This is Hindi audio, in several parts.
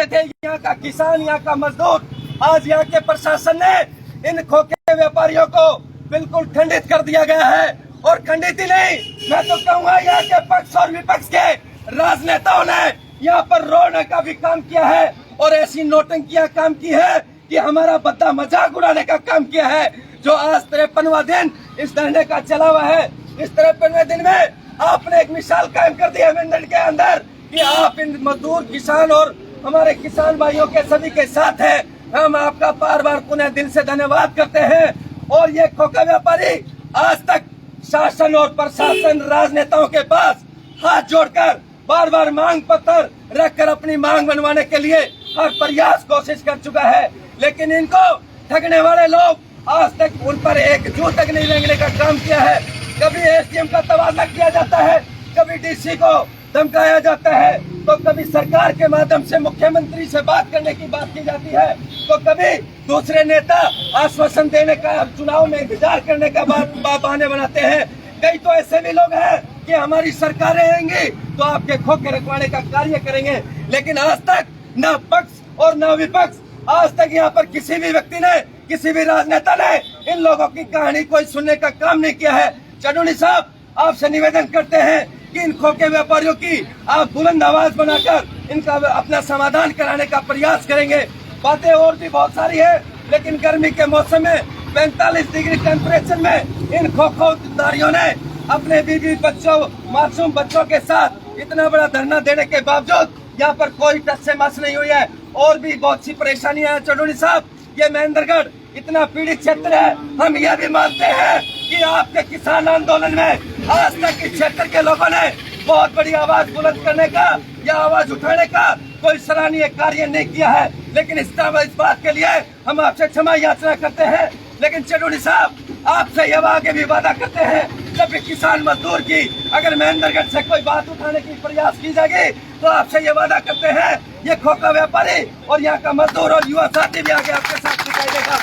थे यहाँ का किसान, यहाँ का मजदूर। आज यहाँ के प्रशासन ने इन खोखे व्यापारियों को बिल्कुल खंडित कर दिया गया है। और खंडित ही नहीं, मैं तो कहूँगा यहाँ के पक्ष और विपक्ष के राजनेताओं ने यहाँ पर रोने का भी काम किया है और ऐसी नौटंकियां काम की है कि हमारा बद्दा मजाक उड़ाने का काम किया है। जो आज 53वां दिन इस धरने का चला हुआ है, इस 53वें दिन में आपने एक मिसाल कायम कर दी है मेंढक के अंदर कि आप इन मजदूर, किसान और हमारे किसान भाइयों के सभी के साथ हैं। हम आपका बार बार पुनः दिल से धन्यवाद करते हैं। और ये खोखा व्यापारी आज तक शासन और प्रशासन, राजनेताओं के पास हाथ जोड़कर बार बार मांग पत्र रखकर अपनी मांग बनवाने के लिए हर प्रयास कोशिश कर चुका है, लेकिन इनको ठगने वाले लोग आज तक उन पर एक जू तक नहीं लेंगने का काम किया है। कभी एसडीएम का तबादला किया जाता है, कभी डीसी को धमकाया जाता है, तो कभी सरकार के माध्यम से मुख्यमंत्री से बात करने की बात की जाती है, तो कभी दूसरे नेता आश्वासन देने का, चुनाव में इंतजार करने का बहाने बनाते हैं। कई तो ऐसे भी लोग हैं कि हमारी सरकारें आएंगी तो आपके खोखे रखवाने का कार्य करेंगे, लेकिन आज तक न पक्ष और न विपक्ष, आज तक यहाँ पर किसी भी व्यक्ति ने, किसी भी राजनेता ने इन लोगों की कहानी कोई सुनने का काम नहीं किया है। चंदोली साहब, आपसे निवेदन करते हैं कि इन खोखे व्यापारियों की आप बुलंद आवाज बनाकर इनका अपना समाधान कराने का प्रयास करेंगे। बातें और भी बहुत सारी है, लेकिन गर्मी के मौसम में 45 डिग्री टेम्परेचर में इन खोखोदारियों ने अपने बीवी बच्चों, मासूम बच्चों के साथ इतना बड़ा धरना देने के बावजूद यहाँ पर कोई टस से मस नहीं हुई है। और भी बहुत सी परेशानियां हैं चंदोली साहब। ये महेंद्रगढ़ इतना पीड़ित क्षेत्र है। हम यह भी मानते हैं कि आपके किसान आंदोलन में आज तक इस क्षेत्र के लोगों ने बहुत बड़ी आवाज बुलंद करने का या आवाज उठाने का कोई सराहनीय कार्य नहीं किया है, लेकिन इस बात के लिए हम आपसे क्षमा याचना करते हैं। लेकिन चंदोली साहब, आपसे यह आगे भी वादा करते हैं, जब भी किसान मजदूर की अगर महेंद्रगढ़ से कोई बात उठाने की प्रयास की जाएगी तो आपसे ये वादा करते हैं, ये खोखा व्यापारी और यहाँ का मजदूर और युवा साथी भी आगे आपके साथ दिखाई देगा।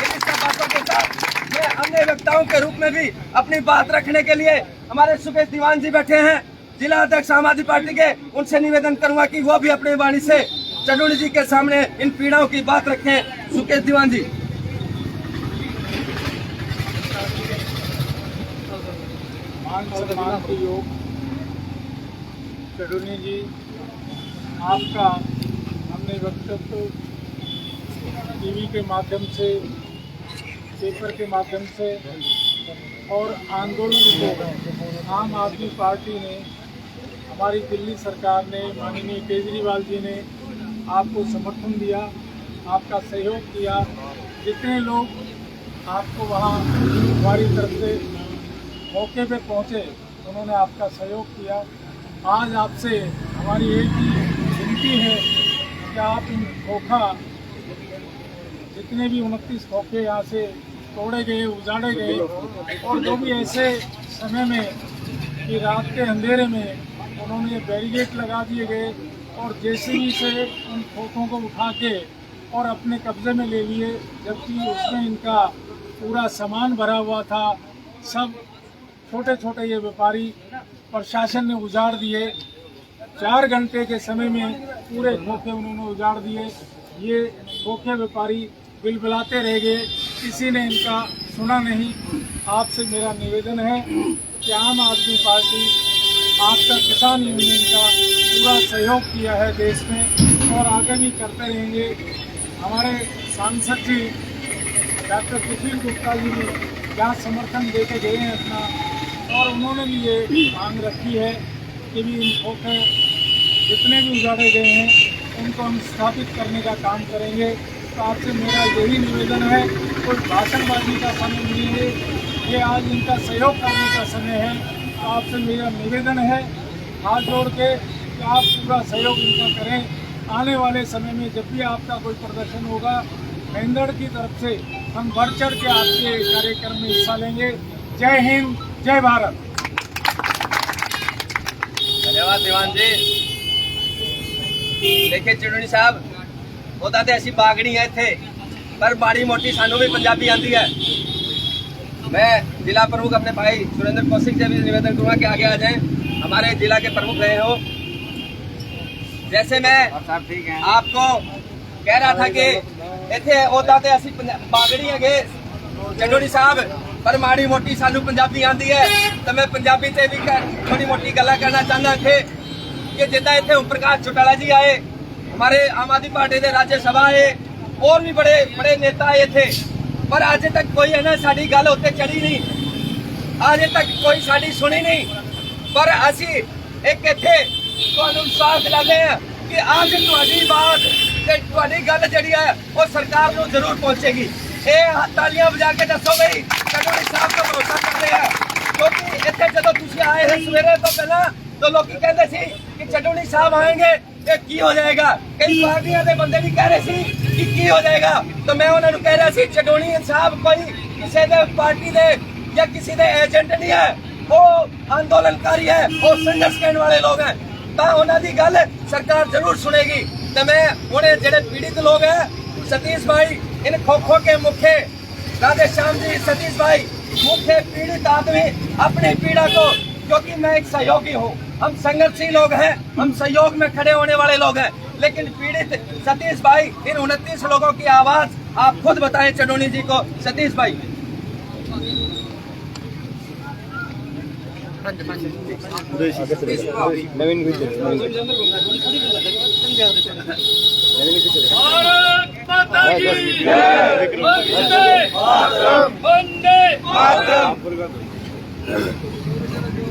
इन सब बातों के साथ मैं अन्य वक्ताओं के रूप में भी अपनी बात रखने के लिए हमारे सुकेश दीवान जी बैठे हैं, जिला अध्यक्ष आम आदमी पार्टी के। उनसे निवेदन करूंगा कि वो भी अपनी वाणी से चंदोली जी के सामने इन पीड़ाओं की बात रखें। सुकेश दीवान जी। सम्मान के योग चंदोली जी, आपका हमने वक्तव्य टीवी के माध्यम से, पेपर के माध्यम से और आंदोलन को आम आदमी पार्टी ने, हमारी दिल्ली सरकार ने, माननीय केजरीवाल जी ने आपको समर्थन दिया, आपका सहयोग किया। जितने लोग आपको वहाँ हमारी तरफ से मौके पे पहुँचे, उन्होंने आपका सहयोग किया। आज आपसे हमारी एक ही विनती है कि आप इन खोखा, जितने भी 29 खोखे यहाँ से तोड़े गए, उजाड़े गए, और जो भी ऐसे समय में कि रात के अंधेरे में उन्होंने बैरिकेड लगा दिए गए और जेसीबी से उन खोखों को उठा के और अपने कब्जे में ले लिए, जबकि उसमें इनका पूरा सामान भरा हुआ था। सब छोटे छोटे ये व्यापारी प्रशासन ने उजाड़ दिए। 4 घंटे के समय में पूरे खोखे उन्होंने उजाड़ दिए। ये खोखे व्यापारी बिलबिलाते रह गए, किसी ने इनका सुना नहीं। आपसे मेरा निवेदन है कि आम आदमी पार्टी, आपका किसान यूनियन का पूरा सहयोग किया है देश में और आगे भी करते रहेंगे। हमारे सांसद जी डॉक्टर सुशील गुप्ता जी ने क्या समर्थन देके गए हैं अपना, और उन्होंने भी ये मांग रखी है कि भी इन खोखे जितने भी उजाड़े गए हैं उनको हम स्थापित करने का काम करेंगे। तो आपसे मेरा यही निवेदन है, कोई भाषणबाजी का समय नहीं है, ये आज इनका सहयोग करने का समय है। तो आपसे मेरा निवेदन है हाथ जोड़ के कि आप पूरा सहयोग इनका करें। आने वाले समय में जब भी आपका कोई प्रदर्शन होगा, महेंद्रगढ़ की तरफ से हम बढ़ चढ़ के आपके कार्यक्रम में हिस्सा लेंगे। जय हिंद, जय भारत। धन्यवाद दीवान जी। देखिए चंदोली साहब, होता तो ऐसी बागड़ी है थे, पर माड़ी मोटी सानू भी पंजाबी आती है। मैं जिला प्रमुख अपने भाई सुरेंद्र कौशिक से भी निवेदन करूंगा कि आगे आ जाएं। हमारे जिला के प्रमुख रहे हो जैसे मैं आपको कह रहा था कि इतने ओदा ते असी बागड़ी है चडोनी साहब, पर माड़ी मोटी सानू पंजाबी आती है तो मैं पंजाबी ते भी थोड़ी मोटी गल्लां करना चाहना थे कि जिदा इतने ओम प्रकाश चौटाला जी आए, हमारे आम आदमी पार्टी के राज्य सभा आए, और भी बड़े बड़े नेता आए थे, पर आज तक कोई है ना साड़ी गल उत्ते चढ़ी नहीं, आज तक कोई साड़ी सुनी नहीं। पर असी एक इत्थे तुहानू साथ दिलाने हैं कि आज तुहाडी बात ते तुहाडी गल जिहड़ी है वो सरकार नू जरूर पहुंचेगी। ये तालियां बजा के दसो भाई चडोनी साहब का भरोसा करते हैं, क्योंकि इत्थे जदों तुसीं आए थे सवेरे तो पहला तो लोग कहते सी कि चडोनी साहब आएंगे ये की हो जाएगा, कई पार्टियां के बंदे भी कह रहे सी कि की हो जाएगा, तो मैं उन्होंने कह रहा सी चडोनी साहब कोई किसी दे पार्टी दे या किसी दे एजेंट नहीं है, वो आंदोलनकारी है, वो संघर्ष करने वाले लोग हैं, तो उन्हों की गल सरकार जरूर सुनेगी। तो मैं उन्हें जेडे पीड़ित लोग हैं सतीश भाई इन खोखो के मुख्य राधे श्याम जी, सतीश भाई मुख्य पीड़ित आदमी अपनी पीड़ा को, क्योंकि मैं एक सहयोगी हूँ, हम संघर्षी लोग हैं, हम सहयोग में खड़े होने वाले लोग हैं, लेकिन पीड़ित सतीश भाई इन 29 लोगों की आवाज आप खुद बताएं चडोनी जी को। सतीश भाई भारत माता की जय, वंदे मातरम।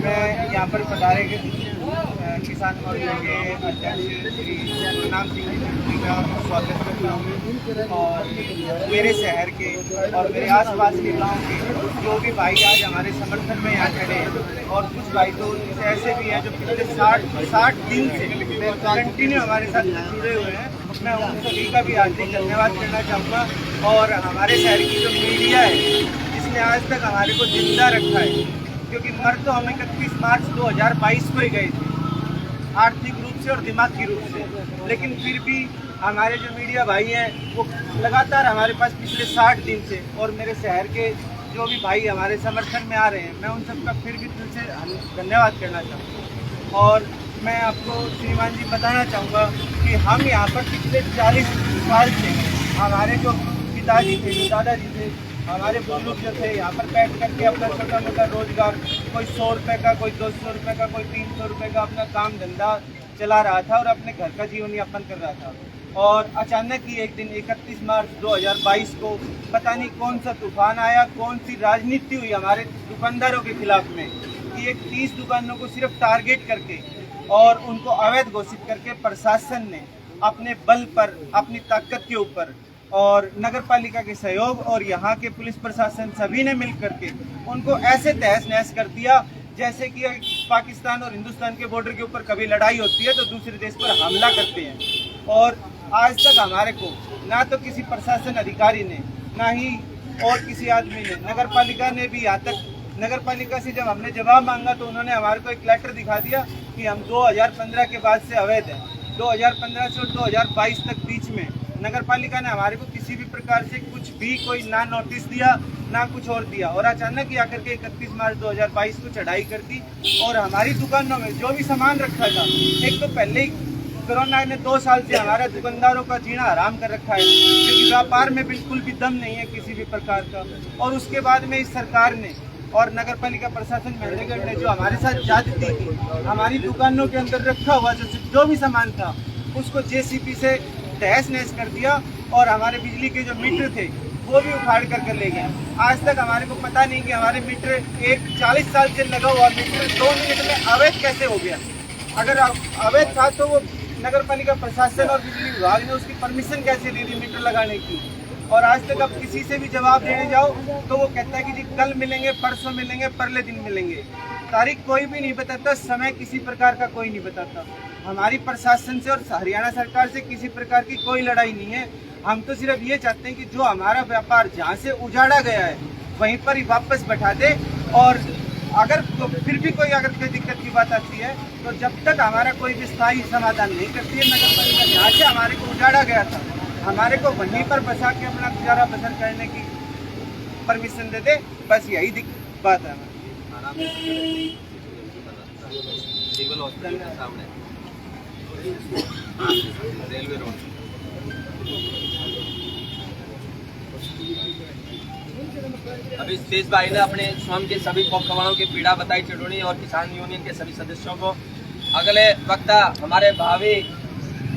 मैं यहाँ पर पधारे किसान मोर्चा के अध्यक्ष श्री गुरनाम सिंह जी का स्वागत करता हूँ, और मेरे शहर के और मेरे आसपास के गांव के जो भी भाई आज हमारे समर्थन में यहाँ खड़े हैं, और कुछ भाई तो ऐसे भी हैं जो पिछले 60 दिन से कंटिन्यू हमारे साथ जुड़े हुए हैं, मैं उन सभी का भी हार्दिक धन्यवाद करना चाहूँगा। और हमारे शहर की जो मीडिया है जिसने आज तक हमारे को जिंदा रखा है, क्योंकि मर तो हम 31 मार्च 2022 को ही गए थे आर्थिक रूप से और दिमागी रूप से, लेकिन फिर भी हमारे जो मीडिया भाई हैं वो लगातार हमारे पास पिछले 60 दिन से, और मेरे शहर के जो भी भाई हमारे समर्थन में आ रहे हैं, मैं उन सबका फिर भी दिल से धन्यवाद करना चाहूँगा। और मैं आपको श्रीमान जी बताना चाहूँगा कि हम यहाँ पर पिछले 40 साल से हमारे जो पिताजी थे, जो दादाजी थे, हमारे बुजुर्ग जो थे, यहाँ पर बैठ करके अपना छोटा मोटा रोजगार, कोई 100 रुपये का, कोई 200 रुपये का, कोई 300 रुपये का अपना काम धंधा चला रहा था और अपने घर का जीवन यापन कर रहा था। और अचानक ही एक दिन 31 मार्च 2022 को पता नहीं कौन सा तूफान आया, कौन सी राजनीति हुई हमारे दुकानदारों के खिलाफ में, कि एक 30 दुकानों को सिर्फ टारगेट करके और उनको अवैध घोषित करके प्रशासन ने अपने बल पर, अपनी ताकत के ऊपर और नगर पालिका के सहयोग और यहाँ के पुलिस प्रशासन सभी ने मिल करके उनको ऐसे तहस नहस कर दिया जैसे कि पाकिस्तान और हिंदुस्तान के बॉर्डर के ऊपर कभी लड़ाई होती है तो दूसरे देश पर हमला करते हैं। और आज तक हमारे को ना तो किसी प्रशासन अधिकारी ने, ना ही और किसी आदमी ने, नगर पालिका ने भी, यहाँ तक नगर पालिका से जब हमने जवाब मांगा तो उन्होंने हमारे को एक लेटर दिखा दिया कि हम 2015 के बाद से अवैध हैं। 2015 से 2022 तक बीच में नगर पालिका ने हमारे को किसी भी प्रकार से कुछ भी कोई ना नोटिस दिया ना कुछ और दिया, और अचानक ही आकर के 31 मार्च 2022 को चढ़ाई कर दी। और हमारी दुकानों में जो भी सामान रखा था, एक तो पहले ही कोरोना ने 2 साल से हमारे दुकानदारों का जीना हराम कर रखा है, क्योंकि व्यापार में बिल्कुल भी दम नहीं है किसी भी प्रकार का। और उसके बाद में इस सरकार ने और नगर पालिका प्रशासन मेहंदीगढ़ ने जो हमारे साथ ज्यादती की, हमारी दुकानों के अंदर रखा हुआ जो भी सामान था उसको JCB से तहस नहस कर दिया, और हमारे बिजली के जो मीटर थे वो भी उखाड़ कर ले गए। आज तक हमारे को पता नहीं कि हमारे मीटर एक 40 साल से लगा हुआ मीटर 2 मिनट में अवैध कैसे हो गया। अगर अवैध था तो वो नगर पालिका प्रशासन और बिजली विभाग ने उसकी परमिशन कैसे दे दी मीटर लगाने की। और आज तक अब किसी से भी जवाब देने जाओ तो वो कहता है कि जी कल मिलेंगे, परसों मिलेंगे, परले दिन मिलेंगे। तारीख कोई भी नहीं बताता, समय किसी प्रकार का कोई नहीं बताता। हमारी प्रशासन से और हरियाणा सरकार से किसी प्रकार की कोई लड़ाई नहीं है। हम तो सिर्फ ये चाहते हैं कि जो हमारा व्यापार जहाँ से उजाड़ा गया है वहीं पर ही वापस बैठा दे, और अगर तो फिर भी कोई दिक्कत की बात आती है तो जब तक हमारा कोई भी स्थायी समाधान नहीं करती है नगर पालिका, जहाँ से हमारे को उजाड़ा गया था हमारे को वहीं पर बसा के अपना गुजारा बसर करने की परमिशन दे दे, बस यही बात है। Railway road. अभी सतीश भाई ने अपने स्वयं के सभी खोखवाड़ों की पीड़ा बताई चटोनी और किसान यूनियन के सभी सदस्यों को। अगले वक्ता हमारे भावी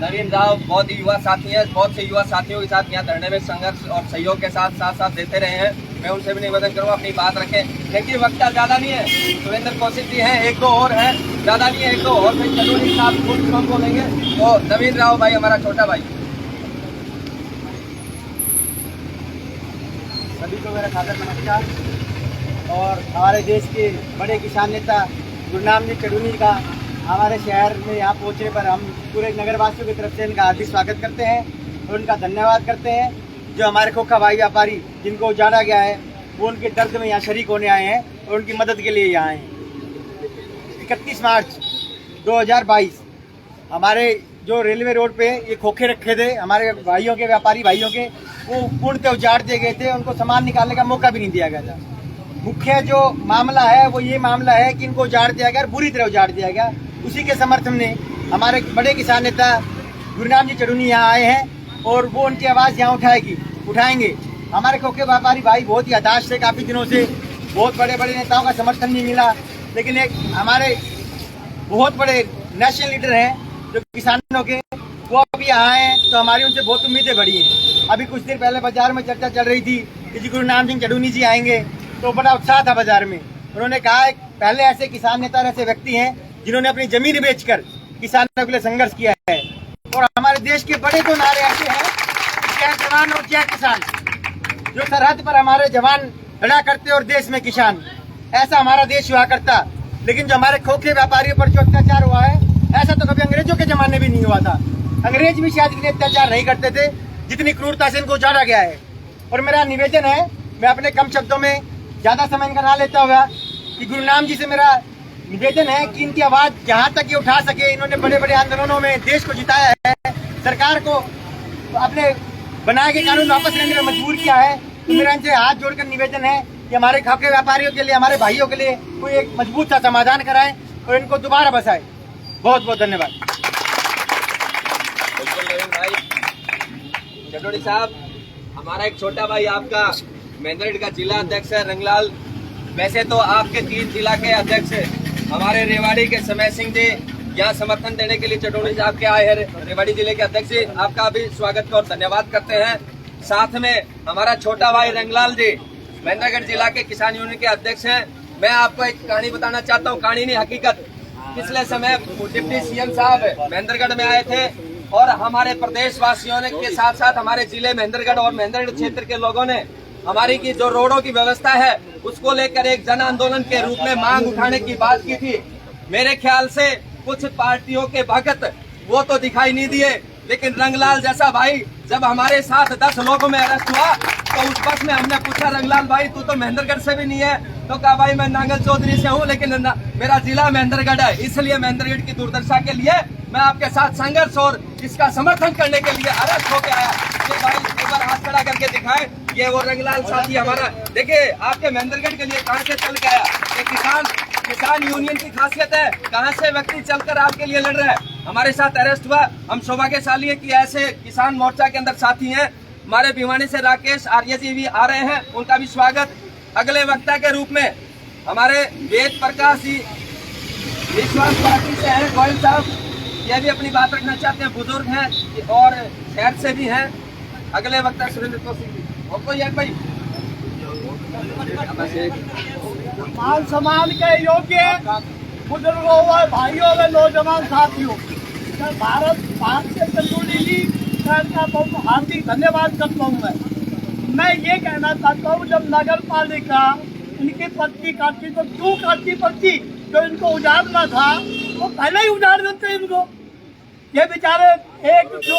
नवीन राव बहुत ही युवा साथी हैं, बहुत से युवा साथियों के साथ यहाँ धरने में संघर्ष और सहयोग के साथ साथ देते रहे हैं। मैं उनसे भी निवेदन करूँगा अपनी बात रखें। देखिए वक्ता ज़्यादा नहीं है, सुरेंद्र कौशिक जी हैं, एक दो और हैं, ज़्यादा नहीं है, एक दो और फिर चटोनी साहब कुछ बोलेंगे। तो नवीन राव भाई हमारा छोटा भाई। सभी को मेरा सादर नमस्कार। और हमारे देश के बड़े किसान नेता गुरनाम जी चटोनी का हमारे शहर में यहाँ पहुँचने पर हम पूरे नगरवासियों की तरफ से इनका हार्दिक स्वागत करते हैं और उनका धन्यवाद करते हैं। जो हमारे खोखा भाई व्यापारी जिनको उजाड़ा गया है वो उनके दर्द में यहाँ शरीक होने आए हैं और उनकी मदद के लिए यहाँ आए हैं। 31 मार्च 2022 हमारे जो रेलवे रोड पे ये खोखे रखे थे हमारे भाइयों के, व्यापारी भाइयों के, वो पूर्णतः उजाड़ दिए गए थे। उनको सामान निकालने का मौका भी नहीं दिया गया था। मुख्य जो मामला है वो ये मामला है कि इनको उजाड़ दिया गया, बुरी तरह उजाड़ दिया गया। उसी के समर्थन में हमारे बड़े किसान नेता गुरनाम जी चटोनी यहाँ आए हैं और वो उनकी आवाज़ यहाँ उठाएंगे। हमारे खोखे व्यापारी भाई बहुत ही हताश थे काफ़ी दिनों से, बहुत बड़े बड़े नेताओं का समर्थन नहीं मिला, लेकिन एक हमारे बहुत बड़े नेशनल लीडर हैं जो किसानों के, वो अभी यहाँ आए हैं तो हमारी उनसे बहुत उम्मीदें बढ़ी हैं। अभी कुछ देर पहले बाजार में चर्चा चल रही थी कि जी गुरनाम सिंह चटोनी जी आएंगे, तो बड़ा उत्साह था बाजार में। उन्होंने कहा पहले ऐसे किसान नेता ऐसे व्यक्ति हैं जिन्होंने अपनी जमीन बेचकर किसानों के लिए संघर्ष किया है। और हमारे देश के बड़े तो नारे ऐसे हैं, चाहे जवान और चाहे किसान, जो सरहद पर हमारे जवान लड़ा करते और देश में किसान, ऐसा हमारा देश हुआ करता। लेकिन जो हमारे खोखे व्यापारियों पर जो अत्याचार हुआ है, ऐसा तो कभी अंग्रेजों के जमाने भी नहीं हुआ था। अंग्रेज भी शायद इतने अत्याचार नहीं करते थे जितनी क्रूरता से इनको उजाड़ा गया है। और मेरा निवेदन है, मैं अपने कम शब्दों में ज्यादा समय इनका ना लेता हुआ, कि गुरनाम जी से मेरा निवेदन है कि इनकी आवाज जहाँ तक ये उठा सके। इन्होंने बड़े बड़े आंदोलनों में देश को जिताया है, सरकार को अपने बनाए गए कानून वापस लेने में मजबूर किया है। तो मेरा इनसे हाथ जोड़कर निवेदन है कि हमारे खोखे व्यापारियों के लिए, हमारे भाइयों के लिए कोई एक मजबूत सा समाधान कराएं और इनको दोबारा बसाएं। बहुत बहुत धन्यवाद। चटोनी साहब, हमारा एक छोटा भाई आपका महेंद्रगढ़ का जिला अध्यक्ष है रंगलाल। वैसे तो आपके 3 जिला के अध्यक्ष हमारे रेवाड़ी के समय सिंह जी यहाँ समर्थन देने के लिए चटोनी साहब के आए हैं। रेवाड़ी जिले के अध्यक्ष जी, आपका भी स्वागत और धन्यवाद करते हैं। साथ में हमारा छोटा भाई रंगलाल जी महेंद्रगढ़ जिला के किसान यूनियन के अध्यक्ष हैं। मैं आपको एक कहानी बताना चाहता हूँ, कहानी नहीं हकीकत। पिछले समय डिप्टी सीएम साहब महेंद्रगढ़ में आए थे और हमारे प्रदेशवासियों ने के साथ साथ हमारे जिले महेंद्रगढ़ और महेंद्रगढ़ क्षेत्र के लोगों ने हमारी की जो रोडों की व्यवस्था है उसको लेकर एक जन आंदोलन के रूप में मांग उठाने की बात की थी। मेरे ख्याल से कुछ पार्टियों के भगत वो तो दिखाई नहीं दिए, लेकिन रंगलाल जैसा भाई जब हमारे साथ 10 लोगों में अरेस्ट हुआ तो उस बस में हमने पूछा, रंगलाल भाई तू तो महेंद्रगढ़ से भी नहीं है? तो कहा भाई मैं नांगल चौधरी से हूँ, लेकिन मेरा जिला महेंद्रगढ़ है, इसलिए महेंद्रगढ़ की दुर्दशा के लिए मैं आपके साथ संघर्ष और इसका समर्थन करने के लिए अरेस्ट होके आया। ये भाई एक बार हाथ खड़ा करके दिखाए, ये वो रंगलाल साथी हमारा। देखिए आपके महेंद्रगढ़ के लिए कहाँ से चल के आया। ये किसान यूनियन की खासियत है, कहाँ से व्यक्ति चलकर आपके लिए लड़ रहा है। हमारे साथ अरेस्ट हुआ, हम सौभाग्यशाली है कि ऐसे किसान मोर्चा के अंदर साथी हैं। हमारे भिवानी से राकेश आर्य जी भी आ रहे हैं, उनका भी स्वागत। अगले वक्ता के रूप में हमारे वेद प्रकाश जी विश्वास पार्टी से हैं, गोयल साहब, ये भी अपनी बात रखना चाहते हैं, बुजुर्ग हैं और शहर से भी हैं। अगले वक्ता सुरेंद्र कौशिक जी और कोई है भाई मान सम्मान के योग्य बुजुर्गों व भाइयों व नौजवान साथियों, मैं भारतीय चंदूली जी का बहुत हार्दिक धन्यवाद करता हूँ। मैं ये कहना चाहता हूँ, जब नगर पालिका इनकी पर्ची काटती तो क्यों काटती पर्ची? जो इनको उजाड़ना था वो पहले ही उजाड़ देते इनको। ये बेचारे एक जो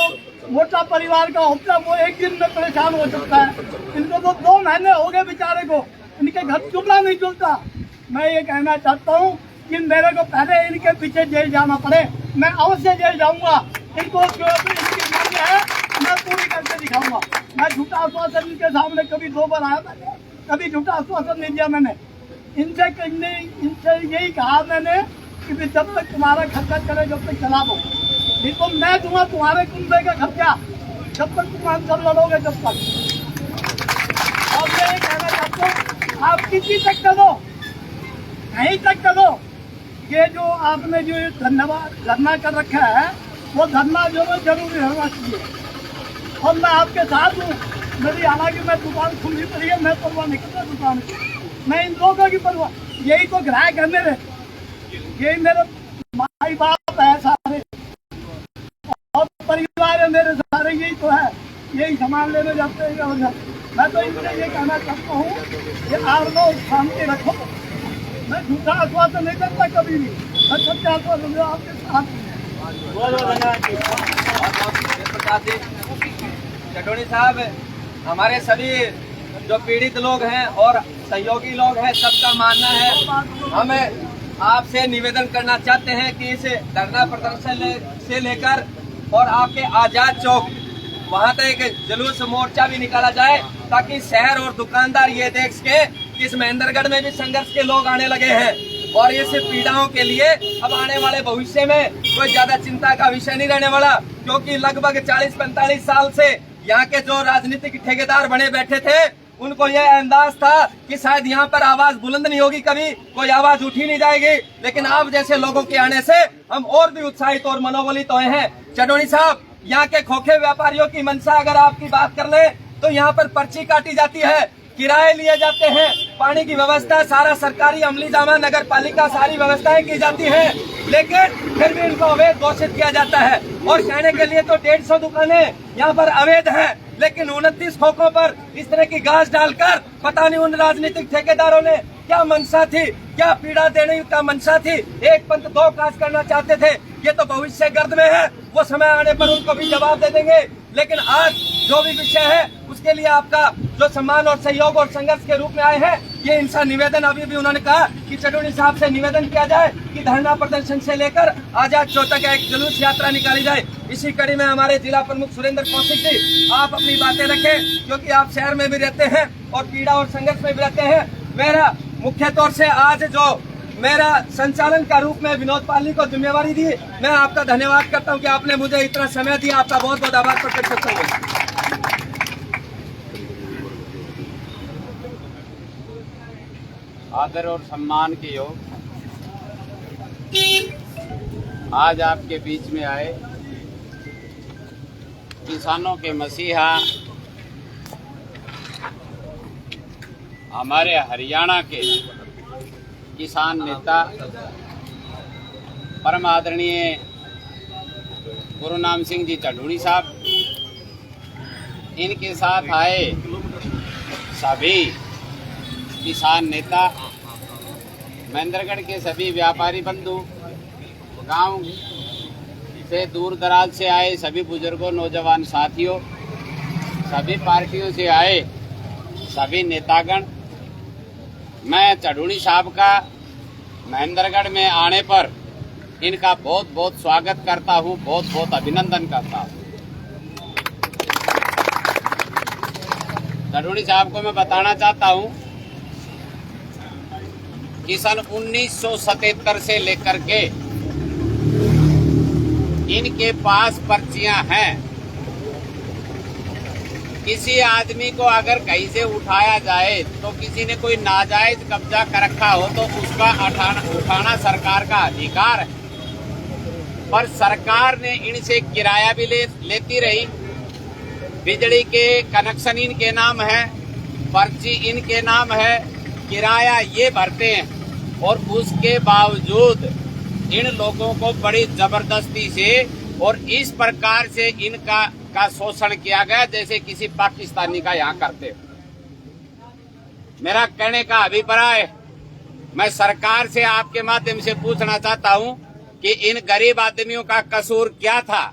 मोटा परिवार का होता है वो एक दिन में परेशान हो सकता है, इनको तो 2 महीने हो गए बेचारे को, इनके घर चुपड़ा नहीं चलता। मैं ये कहना चाहता हूँ कि मेरे को पहले इनके पीछे जेल जाना पड़े, मैं अवश्य जेल जाऊंगा। इनको जो इनकी मांग है मैं पूरी करके दिखाऊंगा। मैं झूठा आश्वासन इनके सामने कभी 2 बार आया था, कभी झूठा आश्वासन नहीं दिया मैंने। इनसे यही कहा मैंने कि जब तक तुम्हारा खर्चा चले जब तक चला दो। नहीं तो मैं दूंगा तुम्हारे कुंबे का खर्चा जब तक तुम आंसर लड़ोगे जब तक। और मैं ये कहना चाहता हूँ आप किसी तक कर दो, कहीं तक कर दो, ये जो आपने जो धरना कर रखा है वो धरना जो है जरूरी होना चाहिए। और मैं आपके साथ हूँ, मेरी हालांकि मैं दुकान खुली पड़ी है, मैं परवाह नहीं करता दुकान की, मैं इन लोगों की परवाह, यही तो ग्राहक है मेरे, यही मेरे माई बाप है सारे और परिवार है मेरे सारे, यही तो है, यही सामान लेने जाते हैं। और मैं तो इनसे ये कहना चाहता हूँ कि आप लोग शांति रखो, मैं झूठा आश्वासन नहीं करता कभी भी, मैं सच्चा आश्वासन आपके साथ। चटोनी साहब, हमारे सभी जो पीड़ित लोग हैं और सहयोगी लोग हैं, सबका मानना है, हमें आपसे निवेदन करना चाहते हैं कि इस धरना प्रदर्शन से लेकर और आपके आजाद चौक वहां तक एक जुलूस मोर्चा भी निकाला जाए, ताकि शहर और दुकानदार ये देख सके कि इस महेंद्रगढ़ में भी संघर्ष के लोग आने लगे हैं और इस पीड़ाओं के लिए अब आने वाले भविष्य में कोई ज्यादा चिंता का विषय नहीं रहने वाला, क्योंकि लगभग 40-45 साल से यहाँ के जो राजनीतिक ठेकेदार बने बैठे थे, उनको यह अंदाज था कि शायद यहाँ पर आवाज बुलंद नहीं होगी, कभी कोई आवाज उठी नहीं जाएगी। लेकिन आप जैसे लोगों के आने से हम और भी उत्साहित और मनोबलित हुए हैं। चटोनी साहब, यहाँ के खोखे व्यापारियों की मंशा अगर आपकी बात कर ले तो यहाँ पर पर्ची काटी जाती है, किराए लिए जाते हैं, पानी की व्यवस्था सारा सरकारी अमली जामा नगर पालिका सारी व्यवस्थाएं की जाती हैं, लेकिन फिर भी इनको अवैध घोषित किया जाता है। और कहने के लिए तो 150 दुकानें यहाँ पर अवैध हैं, लेकिन 29 खोखों पर इस तरह की गाज डालकर पता नहीं उन राजनीतिक ठेकेदारों ने क्या मंशा थी, क्या पीड़ा देने का मंशा थी, एक पंथ दो काज करना चाहते थे। ये तो भविष्य गर्द में है, वो समय आने पर उनको भी जवाब दे देंगे। लेकिन आज जो भी विषय है उसके लिए आपका जो सम्मान और सहयोग और संघर्ष के रूप में आए हैं, ये इनसा निवेदन अभी भी उन्होंने कहा कि चटोनी साहब से निवेदन किया जाए कि धरना प्रदर्शन से लेकर आजाद चौक तक एक जुलूस यात्रा निकाली जाए। इसी कड़ी में हमारे जिला प्रमुख सुरेंद्र कौशिक जी, आप अपनी बातें रखें, क्योंकि आप शहर में भी रहते हैं और पीड़ा और संघर्ष में भी रहते हैं। मेरा मुख्य तौर से आज जो मेरा संचालन का रूप में विनोद पालनी को जिम्मेवारी दी, मैं आपका धन्यवाद करता हूं कि आपने मुझे इतना समय दिया, आपका बहुत बहुत आभार प्रकट करता हूं। आदर और सम्मान के योग आज आपके बीच में आए किसानों के मसीहा हमारे हरियाणा के किसान नेता परम आदरणीय गुरुनाम सिंह जी चटोनी साहब, इनके साथ आए सभी किसान नेता, महेंद्रगढ़ के सभी व्यापारी बंधु, गांव से दूर दराज से आए सभी बुजुर्गों, नौजवान साथियों, सभी पार्टियों से आए सभी नेतागण, मैं चटोनी साहब का महेंद्रगढ़ में आने पर इनका बहुत बहुत स्वागत करता हूं, बहुत बहुत अभिनंदन करता हूं। चटोनी साहब को मैं बताना चाहता हूं कि सन 1977 से लेकर के इनके पास पर्चियां हैं। किसी आदमी को अगर कहीं से उठाया जाए तो किसी ने कोई नाजायज कब्जा कर रखा हो तो उसका उठाना सरकार का अधिकार है, पर सरकार ने इनसे किराया भी लेती रही। बिजली के कनेक्शन इनके नाम है, पर्ची इनके नाम है, किराया ये भरते हैं और उसके बावजूद इन लोगों को बड़ी जबरदस्ती से और इस प्रकार से इनका शोषण किया गया जैसे किसी पाकिस्तानी का यहाँ करते। मेरा कहने का अभिप्राय, मैं सरकार से आपके माध्यम से पूछना चाहता हूँ कि इन गरीब आदमियों का कसूर क्या था।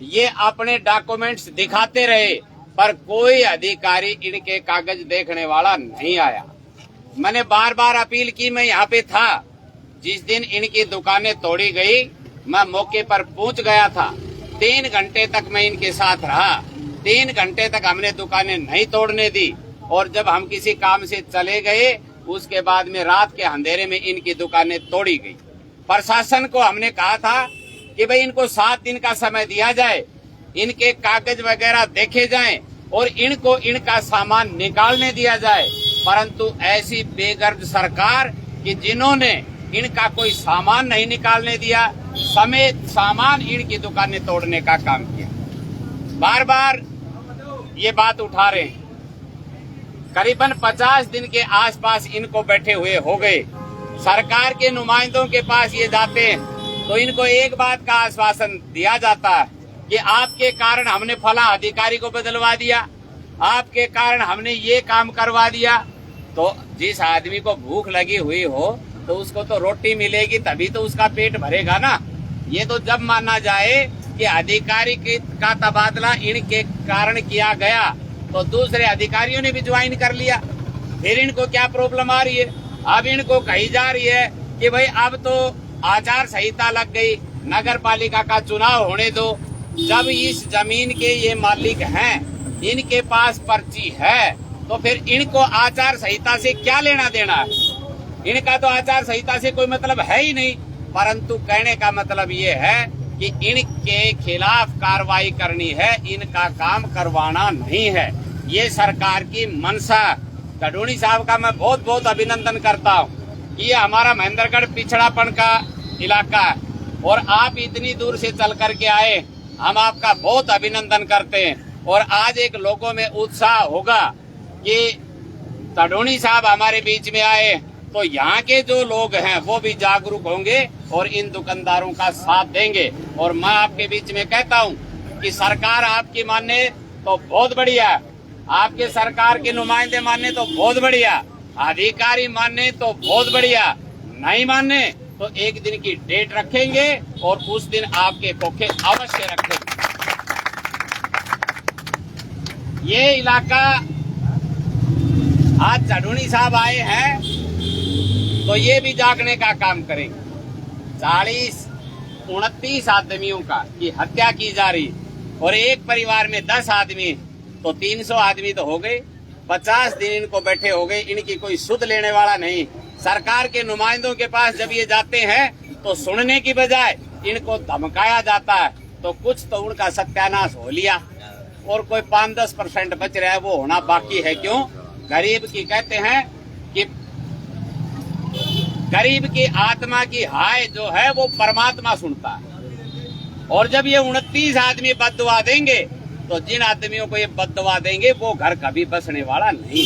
ये अपने डॉक्यूमेंट्स दिखाते रहे पर कोई अधिकारी इनके कागज देखने वाला नहीं आया। मैंने बार बार अपील की, मैं यहाँ पे था जिस दिन इनकी दुकानें तोड़ी गई, मैं मौके पर पहुंच गया था। 3 घंटे तक मैं इनके साथ रहा, 3 घंटे तक हमने दुकानें नहीं तोड़ने दी और जब हम किसी काम से चले गए उसके बाद में रात के अंधेरे में इनकी दुकानें तोड़ी गई। प्रशासन को हमने कहा था कि भाई इनको 7 दिन का समय दिया जाए, इनके कागज वगैरह देखे जाएं और इनको इनका सामान निकालने दिया जाए। परंतु ऐसी बेगर्द सरकार कि जिन्होंने इनका कोई सामान नहीं निकालने दिया, समेत सामान इनकी दुकानें तोड़ने का काम किया। बार बार ये बात उठा रहे हैं। करीबन 50 दिन के आसपास इनको बैठे हुए हो गए। सरकार के नुमाइंदों के पास ये जाते हैं तो इनको एक बात का आश्वासन दिया जाता है कि आपके कारण हमने फला अधिकारी को बदलवा दिया, आपके कारण हमने ये काम करवा दिया। तो जिस आदमी को भूख लगी हुई हो तो उसको तो रोटी मिलेगी, तभी तो उसका पेट भरेगा ना। ये तो जब माना जाए कि अधिकारी का तबादला इनके कारण किया गया तो दूसरे अधिकारियों ने भी ज्वाइन कर लिया। फिर इनको क्या प्रॉब्लम आ रही है? अब इनको कही जा रही है कि भाई अब तो आचार संहिता लग गई, नगर पालिका का चुनाव होने दो। जब इस जमीन के ये मालिक हैं, इनके पास पर्ची है, तो फिर इनको आचार संहिता से क्या लेना देना है? इनका तो आचार संहिता से कोई मतलब है ही नहीं। परंतु कहने का मतलब ये है कि इनके खिलाफ कार्रवाई करनी है, इनका काम करवाना नहीं है। ये सरकार की मंशा। गडोनी साहब का मैं बहुत बहुत अभिनंदन करता हूँ। ये हमारा महेंद्रगढ़ पिछड़ापन का इलाका है और आप इतनी दूर से चल करके आए, हम आपका बहुत अभिनंदन करते हैं। और आज एक लोगों में उत्साह होगा कि गडोनी साहब हमारे बीच में आए तो यहाँ के जो लोग हैं वो भी जागरूक होंगे और इन दुकानदारों का साथ देंगे। और मैं आपके बीच में कहता हूँ कि सरकार आपकी माने तो बहुत बढ़िया, आपके सरकार के नुमाइंदे माने तो बहुत बढ़िया, अधिकारी माने तो बहुत बढ़िया, नहीं माने तो एक दिन की डेट रखेंगे और उस दिन आपके खोखे अवश्य रखेंगे। ये इलाका आज गडोनी साहब आए हैं तो ये भी जागने का काम करेंगे। 29 आदमियों का की हत्या की जा रही और एक परिवार में 10 आदमी, तो 300 आदमी तो हो गए। 50 दिन इनको बैठे हो गए, इनकी कोई सुध लेने वाला नहीं। सरकार के नुमाइंदों के पास जब ये जाते हैं तो सुनने की बजाय इनको धमकाया जाता है। तो कुछ तो उनका सत्यानाश हो लिया और कोई 5-10% बच रहा है, वो होना बाकी है। क्यों? गरीब की कहते हैं कि गरीब की आत्मा की हाय जो है वो परमात्मा सुनता है। और जब ये 29 आदमी बद्दुआ देंगे तो जिन आदमियों को ये बद्दुआ देंगे वो घर कभी बसने वाला नहीं।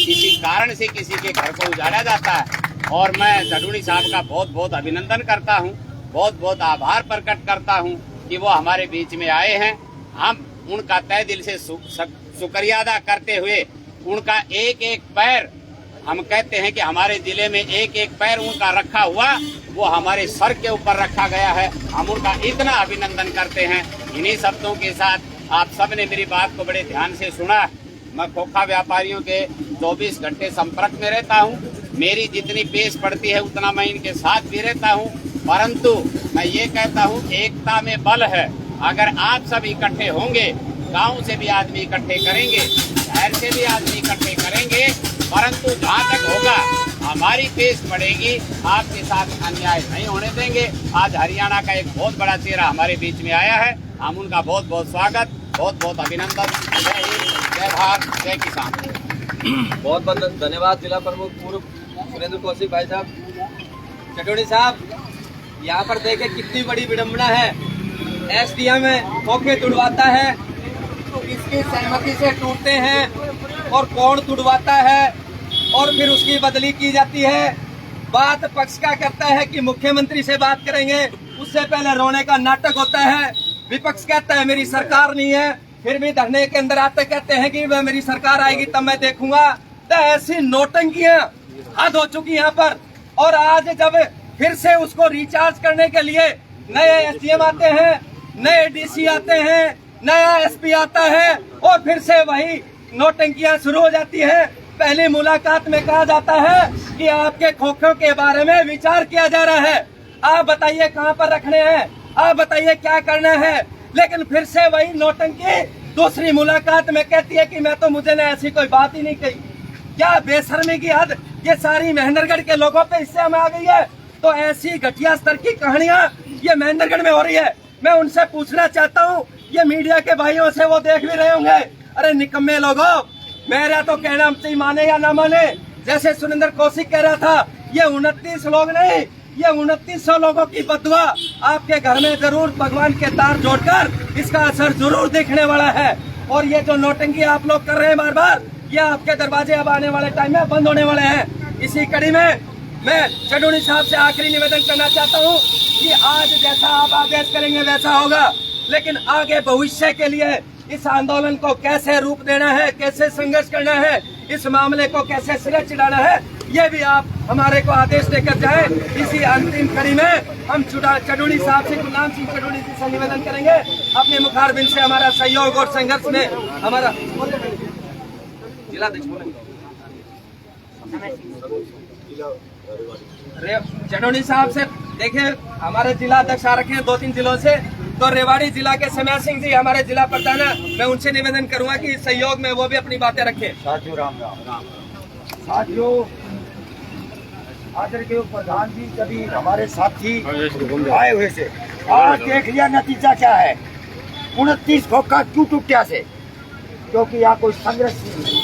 इसी कारण से किसी के घर को उजाड़ा जाता है। और मैं गडोनी साहब का बहुत बहुत अभिनंदन करता हूँ, बहुत बहुत आभार प्रकट करता हूँ कि वो हमारे बीच में आए हैं। हम उनका तहे दिल से शुक्रिया अदा करते हुए उनका एक एक पैर, हम कहते हैं कि हमारे जिले में एक एक पैर उनका रखा हुआ वो हमारे सर के ऊपर रखा गया है। हम उनका इतना अभिनंदन करते हैं। इन्हीं शब्दों के साथ आप सब ने मेरी बात को बड़े ध्यान से सुना। मैं खोखा व्यापारियों के 24 घंटे संपर्क में रहता हूँ। मेरी जितनी पेश पड़ती है उतना मैं इनके साथ भी रहता हूँ। परंतु मैं ये कहता हूँ एकता में बल है। अगर आप सब इकट्ठे होंगे, गाँव से भी आदमी इकट्ठे करेंगे, शहर से भी आदमी इकट्ठे करेंगे, परंतु जहाँ तक होगा हमारी पेश पड़ेगी, आपके साथ अन्याय नहीं होने देंगे। आज हरियाणा का एक बहुत बड़ा चेहरा हमारे बीच में आया है, हम उनका बहुत बहुत स्वागत, बहुत बहुत अभिनंदन। जय हिंद, जय भारत, जय किसान। बहुत बहुत धन्यवाद जिला प्रमुख पूर्व सुरेंद्र कौशिक भाई साहब। गडोनी साहब, यहाँ पर देखे कितनी बड़ी विडम्बना है। एसडीएम खोखे तुड़वाता है तो किसकी सहमति से टूटते हैं और कौन तुड़वाता है और फिर उसकी बदली की जाती है। बात पक्ष का करता है कि मुख्यमंत्री से बात करेंगे, उससे पहले रोने का नाटक होता है। विपक्ष कहता है मेरी सरकार नहीं है, फिर भी धरने के अंदर आते कहते हैं कि वह मेरी सरकार आएगी तब मैं देखूंगा। तो ऐसी नौटंकियां हद हो चुकी यहाँ पर। और आज जब फिर से उसको रिचार्ज करने के लिए नए एसडीएम आते हैं, नए डीसी आते हैं, नया एसपी आता है और फिर से वही नौटंकियां शुरू हो जाती है। पहली मुलाकात में कहा जाता है कि आपके खोखों के बारे में विचार किया जा रहा है, आप बताइए कहां पर रखने हैं, आप बताइए क्या करना है। लेकिन फिर से वही नौटंकी दूसरी मुलाकात में कहती है कि मैं तो, मुझे ने ऐसी कोई बात ही नहीं कही। क्या बेशर्मी की हद ये सारी महेंद्रगढ़ के लोगों पे इससे हमें आ गई है। तो ऐसी घटिया स्तर की कहानियां ये महेंद्रगढ़ में हो रही है। मैं उनसे पूछना चाहता हूँ, ये मीडिया के भाइयों से वो देख भी रहे होंगे, अरे निकम्मे लोगों, मेरा तो कहना चाहिए माने या ना माने, जैसे सुरेंद्र कौशिक कह रहा था, ये 29 लोग नहीं, ये 2900 लोगों की बदुआ आपके घर में जरूर भगवान के तार जोड़कर इसका असर जरूर दिखने वाला है। और ये जो नोटंकी आप लोग कर रहे हैं बार बार, ये आपके दरवाजे अब आने वाले टाइम में बंद होने वाले हैं। इसी कड़ी में मैं चडूनी साहब से आखिरी निवेदन करना चाहता हूँ कि आज जैसा आप आदेश करेंगे वैसा होगा, लेकिन आगे भविष्य के लिए इस आंदोलन को कैसे रूप देना है, कैसे संघर्ष करना है, इस मामले को कैसे सिरे चढ़ाना है, ये भी आप हमारे को आदेश देकर जाए। इसी अंतिम कड़ी में हम चडूनी साहब से, गुरनाम सिंह चडूनी जी से निवेदन करेंगे अपने मुखारबिन से हमारा सहयोग और संघर्ष में हमारा जिलाध्यक्ष चडूनी साहब से देखिए, हमारे जिलाध्यक्ष आ रखे हैं 2-3 जिलों से, तो रेवाड़ी जिला के समय सिंह जी हमारे जिला प्रधान है, मैं उनसे निवेदन करूंगा कि सहयोग में वो भी अपनी बातें रखें। साथियों राम राम। साथियों, आदर के प्रधान जी सभी हमारे साथी आए हुए से आज देख लिया नतीजा क्या है। 29 खोखा क्यों टूटा से? क्योंकि यहाँ कोई संघर्ष नहीं,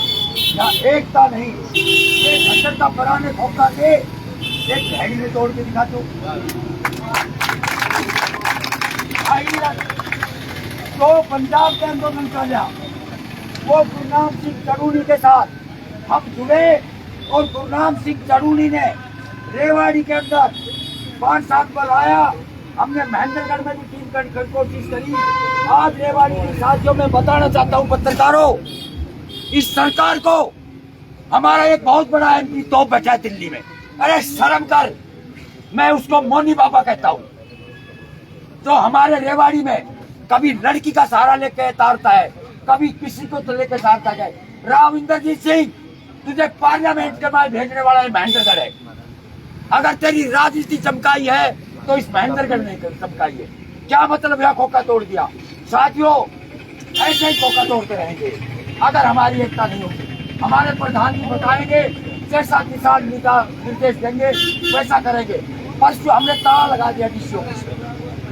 यहाँ एकता नहीं। एक घंटे का पुराने खोखा से एक घड़ी में तोड़ के दिखा दो। तो पंजाब के आंदोलन कर लिया, वो गुरनाम सिंह चडूनी के साथ हम जुड़े और गुरनाम सिंह चडूनी ने रेवाड़ी के अंदर 5-7 बार आया। हमने महेंद्रगढ़ में भी 3 कोशिश करी। आज रेवाड़ी के साथियों में बताना चाहता हूँ पत्रकारों, इस सरकार को हमारा एक बहुत बड़ा MP तो बैठा है दिल्ली में, अरे शर्म कर। मैं उसको मोनी बाबा कहता हूँ, जो हमारे रेवाड़ी में कभी लड़की का सहारा लेके तारता है, कभी किसी को तो लेके तारता है। राव इंद्रजीत सिंह, तुझे पार्लियामेंट के बाद भेजने वाला है महेंद्रगढ़ है। अगर तेरी राजनीति चमकाई है तो इस महेंद्रगढ़ ने चमकाई है। क्या मतलब यह खोखा तोड़ दिया? साथियों, ऐसे ही खोखा तोड़ते रहेंगे अगर हमारी एकता नहीं होगी। हमारे प्रधान जी बताएंगे, जैसा किसान का निर्देश देंगे वैसा करेंगे। परसों हमने ताला लगा दिया डीसी ऑफिस में,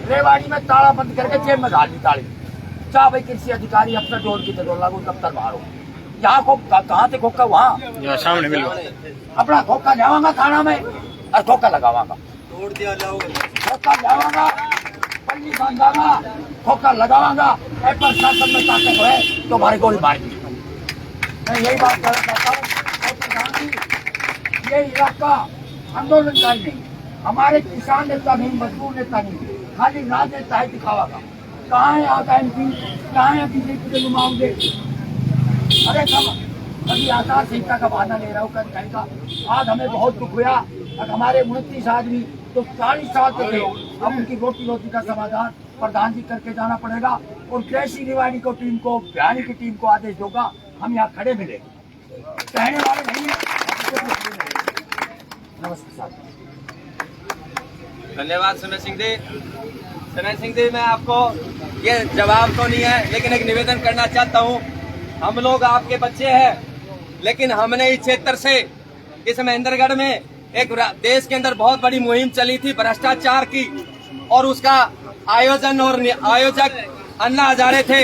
रेवाड़ी में ताला बंद करके जेब में डाल दी ताली। चाह भाई कृषि अधिकारी अफसर जोड़ की जरूर लागू दफ्तर बाहर हो। यहाँ को कहाँ से खोखा वहाँ सामने मिल अपना खोखा जावागा थाना में और खोखा लगावागा, तोड़ दिया जाओ, खोखा जावागा, पल्ली बांधागा, खोखा लगावागा। पर शासन में ताकत है तो हमारी गोली मारेगी। मैं यही बात कहना चाहता हूँ, ये इलाका आंदोलनकारी नहीं, हमारे किसान नेता नहीं, मजदूर नेता नहीं, खाली राजनेता है दिखावा का। कहाँ है यहाँ का MP, कहाँ है बीजेपी के नुमाइंदे? अरे कभी आचार संहिता का बहाना ले रहा हूँ का। आज हमें बहुत दुख हुआ, अब हमारे 29 आदमी तो 40 साल से थे। अब उनकी रोटी का समाधान प्रधान जी करके जाना पड़ेगा। और जैसी रेवाड़ी को टीम को, बिहारी की टीम को आदेश होगा, हम यहाँ खड़े मिले, कहने वाले नहीं है। नमस्कार। धन्यवाद समय सिंह जी। समय सिंह जी, मैं आपको ये जवाब तो नहीं है, लेकिन एक निवेदन करना चाहता हूँ। हम लोग आपके बच्चे हैं, लेकिन हमने इस क्षेत्र से, इस महेंद्रगढ़ में एक देश के अंदर बहुत बड़ी मुहिम चली थी भ्रष्टाचार की, और उसका आयोजन और आयोजक अन्ना हजारे थे।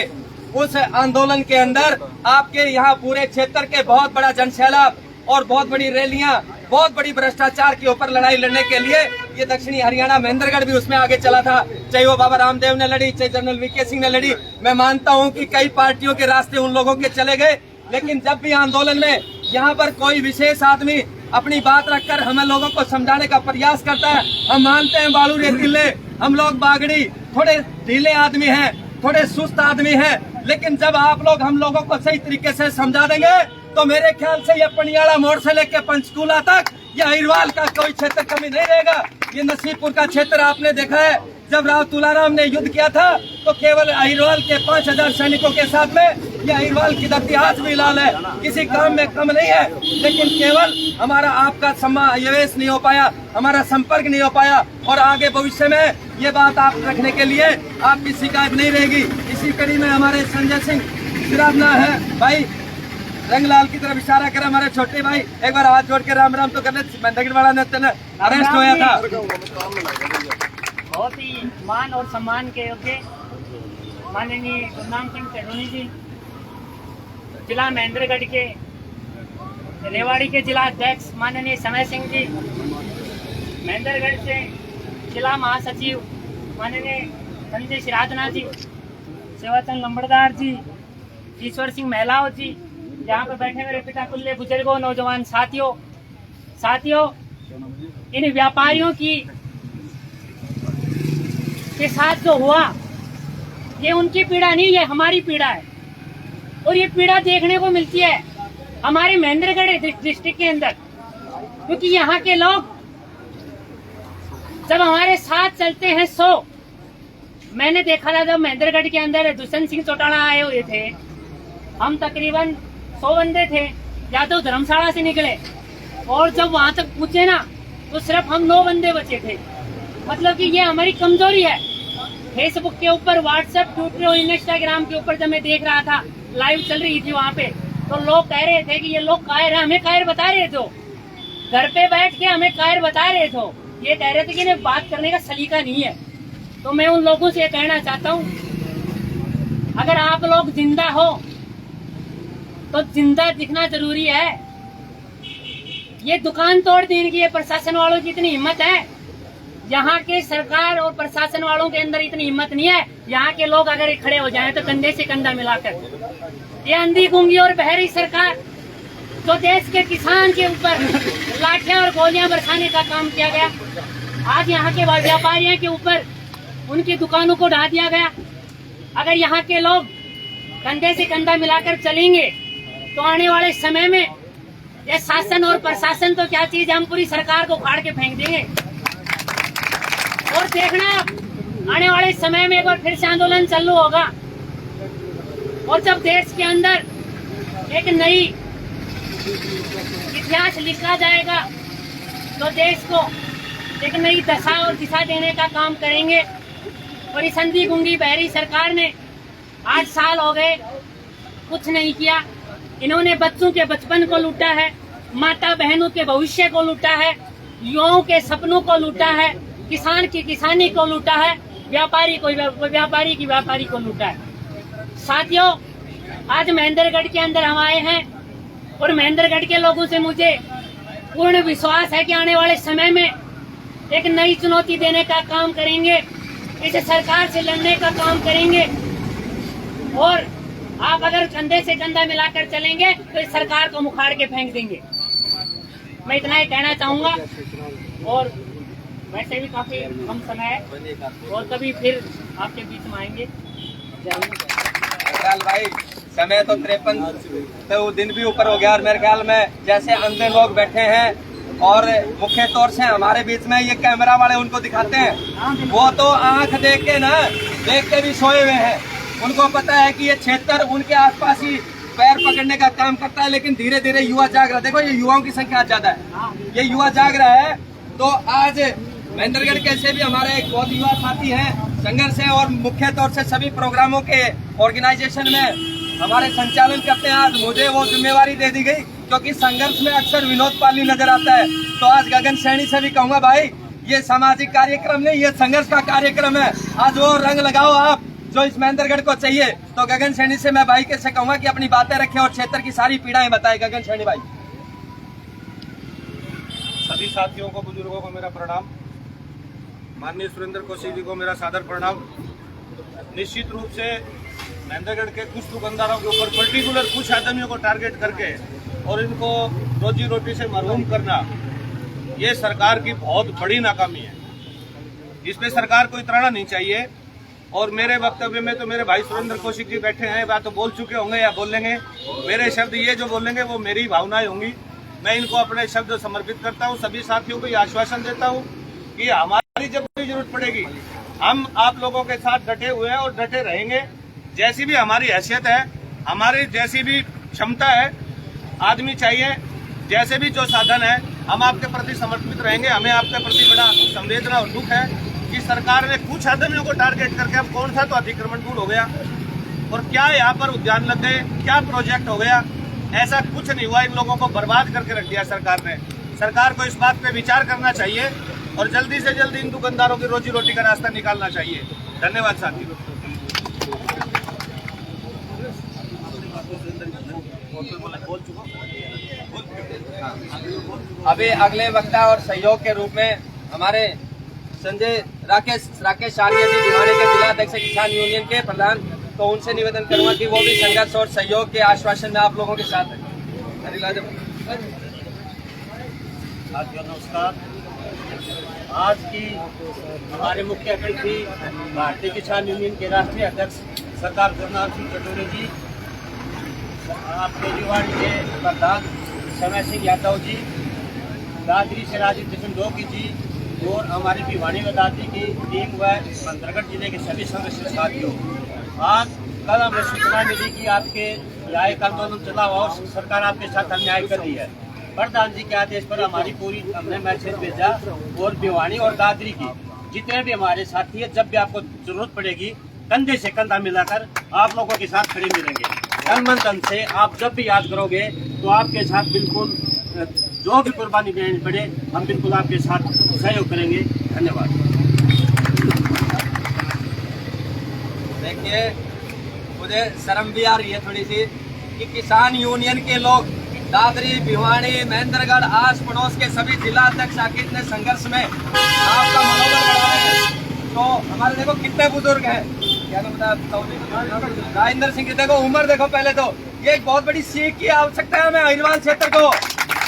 उस आंदोलन के अंदर आपके यहाँ पूरे क्षेत्र के बहुत बड़ा जनसैलाब और बहुत बड़ी रैलियां, बहुत बड़ी भ्रष्टाचार के ऊपर लड़ाई लड़ने के लिए ये दक्षिणी हरियाणा महेंद्रगढ़ भी उसमें आगे चला था। चाहे वो बाबा रामदेव ने लड़ी, चाहे जनरल वीके सिंह ने लड़ी। मैं मानता हूं कि कई पार्टियों के रास्ते उन लोगों के चले गए, लेकिन जब भी आंदोलन में यहाँ पर कोई विशेष आदमी अपनी बात रखकर हमें लोगों को समझाने का प्रयास करता है, हम मानते हैं बालू रेतीले, हम लोग बागड़ी थोड़े ढीले आदमी हैं, थोड़े सुस्त आदमी हैं, लेकिन जब आप लोग हम लोगों को सही तरीके से समझा देंगे तो मेरे ख्याल से ये पनियाड़ा मोड़ से लेकर पंचकूला तक ये अहिरवाल का कोई क्षेत्र कमी नहीं रहेगा। ये नसीबपुर का क्षेत्र आपने देखा है, जब राव तुलाराम ने युद्ध किया था तो केवल अहिरवाल के 5000 सैनिकों के साथ में ये अहिरवाल की धरती आज भी लाल है, किसी काम में कम नहीं है। लेकिन केवल हमारा आपका समावेश नहीं हो पाया, हमारा संपर्क नहीं हो पाया, और आगे भविष्य में ये बात आप रखने के लिए आपकी शिकायत नहीं रहेगी। इसी कड़ी में हमारे संजय सिंह सिराबना है भाई, रंगलाल की तरफ इशारा करे, हमारे छोटे भाई एक बार हाथ जोड़ के राम राम तो कर ले। महेंद्रगढ़ वाला ने अरेस्ट होया था, बहुत ही मान और सम्मान के योग्य माननीय गुरनाम सिंह चरूनी जी, जिला महेंद्रगढ़ के रेवाड़ी के जिला अध्यक्ष माननीय समय सिंह जी, महेंद्रगढ़ से जिला महासचिव माननीय संजय सिराजना जी, सेवाचंद लंबड़दार जी, ईश्वर सिंह महलाओ जी, यहाँ पे बैठे मेरे पिता कुल्ले बुजुर्गों, नौजवान साथियों, इन व्यापारियों के साथ जो हुआ, ये उनकी पीड़ा नहीं, ये हमारी पीड़ा है। और ये पीड़ा देखने को मिलती है हमारे महेंद्रगढ़ डिस्ट्रिक्ट के अंदर, क्योंकि यहाँ के लोग जब हमारे साथ चलते हैं मैंने देखा था जब महेंद्रगढ़ के अंदर दुष्यंत सिंह चौटाला आए हुए थे, हम तकरीबन 100 बंदे थे, यादव धर्मशाला से निकले, और जब वहां तक पूछे ना तो सिर्फ हम 9 बंदे बचे थे। मतलब कि ये हमारी कमजोरी है। फेसबुक के ऊपर, व्हाट्सएप, ट्विटर और इंस्टाग्राम के ऊपर जब मैं देख रहा था, लाइव चल रही थी वहाँ पे, तो लोग कह रहे थे कि ये लोग कायर है, हमें कायर बता रहे थे। घर पे बैठ के हमें कायर बता रहे थे, ये कह रहे थे कि इन्हें बात करने का सलीका नहीं है। तो मैं उन लोगों से ये कहना चाहता हूँ, अगर आप लोग जिंदा हो तो जिंदा दिखना जरूरी है। ये दुकान तोड़ देने की ये प्रशासन वालों की इतनी हिम्मत है, यहाँ के सरकार और प्रशासन वालों के अंदर इतनी हिम्मत नहीं है। यहाँ के लोग अगर खड़े हो जाएं तो कंधे से कंधा मिलाकर, ये अंधी गूंगी और बहरी सरकार जो देश के किसान के ऊपर लाठियां और गोलियां बरसाने का काम किया गया, आज यहाँ के व्यापारियों के ऊपर उनकी दुकानों को ढा दिया गया। अगर यहाँ के लोग कंधे से कंधा मिलाकर चलेंगे तो आने वाले समय में ये शासन और प्रशासन तो क्या चीज, हम पूरी सरकार को उखाड़ के फेंक देंगे। और देखना, आने वाले समय में एक बार फिर से आंदोलन चालू होगा, और जब देश के अंदर एक नई इतिहास लिखा जाएगा तो देश को एक नई दशा और दिशा देने का काम करेंगे। और इस अंधी गूंगी बहरी सरकार ने 8 साल हो गए, कुछ नहीं किया। इन्होंने बच्चों के बचपन को लूटा है, माता बहनों के भविष्य को लूटा है, युवाओं के सपनों को लूटा है, किसान की किसानी को लूटा है, व्यापारी की व्यापारी को लूटा है। साथियों, आज महेंद्रगढ़ के अंदर हम आए हैं और महेंद्रगढ़ के लोगों से मुझे पूर्ण विश्वास है कि आने वाले समय में एक नई चुनौती देने का काम करेंगे, इस सरकार से लड़ने का काम करेंगे। और आप अगर कंधे से कंधा मिलाकर चलेंगे तो इस सरकार को मुखाड़ के फेंक देंगे। मैं इतना ही कहना चाहूंगा, और वैसे भी काफी कम समय है, और कभी फिर आपके बीच में आएंगे। भाई समय तो 53 तो दिन भी ऊपर हो गया, और मेरे ख्याल में जैसे अंधे लोग बैठे हैं और मुख्य तौर से हमारे बीच में ये कैमरा वाले उनको दिखाते हैं, वो तो आंख देख के भी सोए हुए हैं। उनको पता है कि ये क्षेत्र उनके आसपास ही पैर पकड़ने का काम करता है, लेकिन धीरे धीरे युवा जाग रहा है। देखो, ये युवाओं की संख्या ज्यादा है, ये युवा जाग रहा है। तो आज महेंद्रगढ़ कैसे भी हमारे एक बहुत युवा साथी हैं, संघर्ष है, और मुख्य तौर से सभी प्रोग्रामों के ऑर्गेनाइजेशन में हमारे संचालन करते हैं। आज मुझे वो जिम्मेवारी दे दी गई, क्योंकि संघर्ष में अक्सर विनोद पाली नजर आता है। तो आज गगन सैनी से भी कहूंगा, भाई ये सामाजिक कार्यक्रम नहीं, ये संघर्ष का कार्यक्रम है। आज वो रंग लगाओ आप जो इस महेंद्रगढ़ को चाहिए। तो गगन सैनी से मैं भाई कैसे कहूंगा कि अपनी बातें रखें और क्षेत्र की सारी पीड़ाएं बताएं। गगन सैनी भाई। सभी साथियों को, बुजुर्गों को मेरा प्रणाम। माननीय सुरेंद्र कौशिक जी को मेरा सादर प्रणाम। निश्चित रूप से महेंद्रगढ़ के कुछ दुकानदारों के ऊपर पर्टिकुलर कुछ आदमियों को टारगेट करके और इनको रोजी रोटी से महरूम करना, ये सरकार की बहुत बड़ी नाकामी है। इस पे सरकार को इतराना नहीं चाहिए। और मेरे वक्तव्य में तो मेरे भाई सुरेंद्र कौशिक जी बैठे हैं, या तो बोल चुके होंगे या बोलेंगे। मेरे शब्द ये जो बोलेंगे वो मेरी भावनाएं होंगी। मैं इनको अपने शब्द समर्पित करता हूँ। सभी साथियों को ये आश्वासन देता हूँ कि हमारी जब कोई जरूरत पड़ेगी, हम आप लोगों के साथ डटे हुए हैं और डटे रहेंगे। जैसी भी हमारी हैसियत है, हमारी जैसी भी क्षमता है, आदमी चाहिए, जैसे भी जो साधन है, हम आपके प्रति समर्पित रहेंगे। हमें आपके प्रति बड़ा संवेदना और दुख है कि सरकार ने कुछ आदमियों को टारगेट करके, अब कौन सा तो अतिक्रमण दूर हो गया और क्या यहाँ पर उद्यान लग गए, क्या प्रोजेक्ट हो गया, ऐसा कुछ नहीं हुआ। इन लोगों को बर्बाद करके रख दिया सरकार ने। सरकार को इस बात पे विचार करना चाहिए और जल्दी से जल्दी इन दुकानदारों की रोजी रोटी का रास्ता निकालना चाहिए। धन्यवाद साथियों। अभी अगले वक्ता और सहयोग के रूप में हमारे संजय राकेश आर्य जी भिवानी के जिला अध्यक्ष किसान यूनियन के प्रधान, तो उनसे निवेदन करूंगा कि वो भी संघर्ष और सहयोग के आश्वासन में आप लोगों के साथ है। साथियों नमस्कार। आज की हमारे मुख्य अतिथि भारतीय किसान यूनियन के राष्ट्रीय अध्यक्ष सरदार गुरनाम सिंह चटोनी जी, आपके रेवाड़ी के प्रधान समय सिंह यादव जी, दादरी से राजीव किशन डोकी जी और हमारी भिवानी व दादरी की टीम व बंदरगढ़ जिले के सभी सदस्य साथियों, आज कल हमें सूचना मिली कि आपके न्यायिक आंदोलन चला हुआ और सरकार आपके साथ अन्याय कर रही है। प्रधान जी के आदेश पर हमारी पूरी हमने मैसेज भेजा और भिवानी और दादरी की जितने भी हमारे साथी है, जब भी आपको जरूरत पड़ेगी कंधे से कंधा मिलाकर आप लोगों के साथ खड़े मिलेंगे। तन मन धन से आप जब भी याद करोगे तो आपके साथ बिल्कुल जो भी कुर्बानी देनी पड़े हम बिल्कुल आपके साथ सहयोग करेंगे। धन्यवाद। देखिए, मुझे शर्म भी आ रही है थोड़ी सी कि किसान यूनियन के लोग दादरी, भिवानी, महेंद्रगढ़, आस पड़ोस के सभी जिला अध्यक्ष आके इतने संघर्ष में आपका मनोबल बढ़ा रहे हैं। तो हमारे देखो कितने बुजुर्ग हैं, क्या नाम बताया, राजेंद्र सिंह की देखो उम्र देखो, पहले तो ये एक बहुत बड़ी सीख की आवश्यकता है हमें अहिरवाल क्षेत्र को,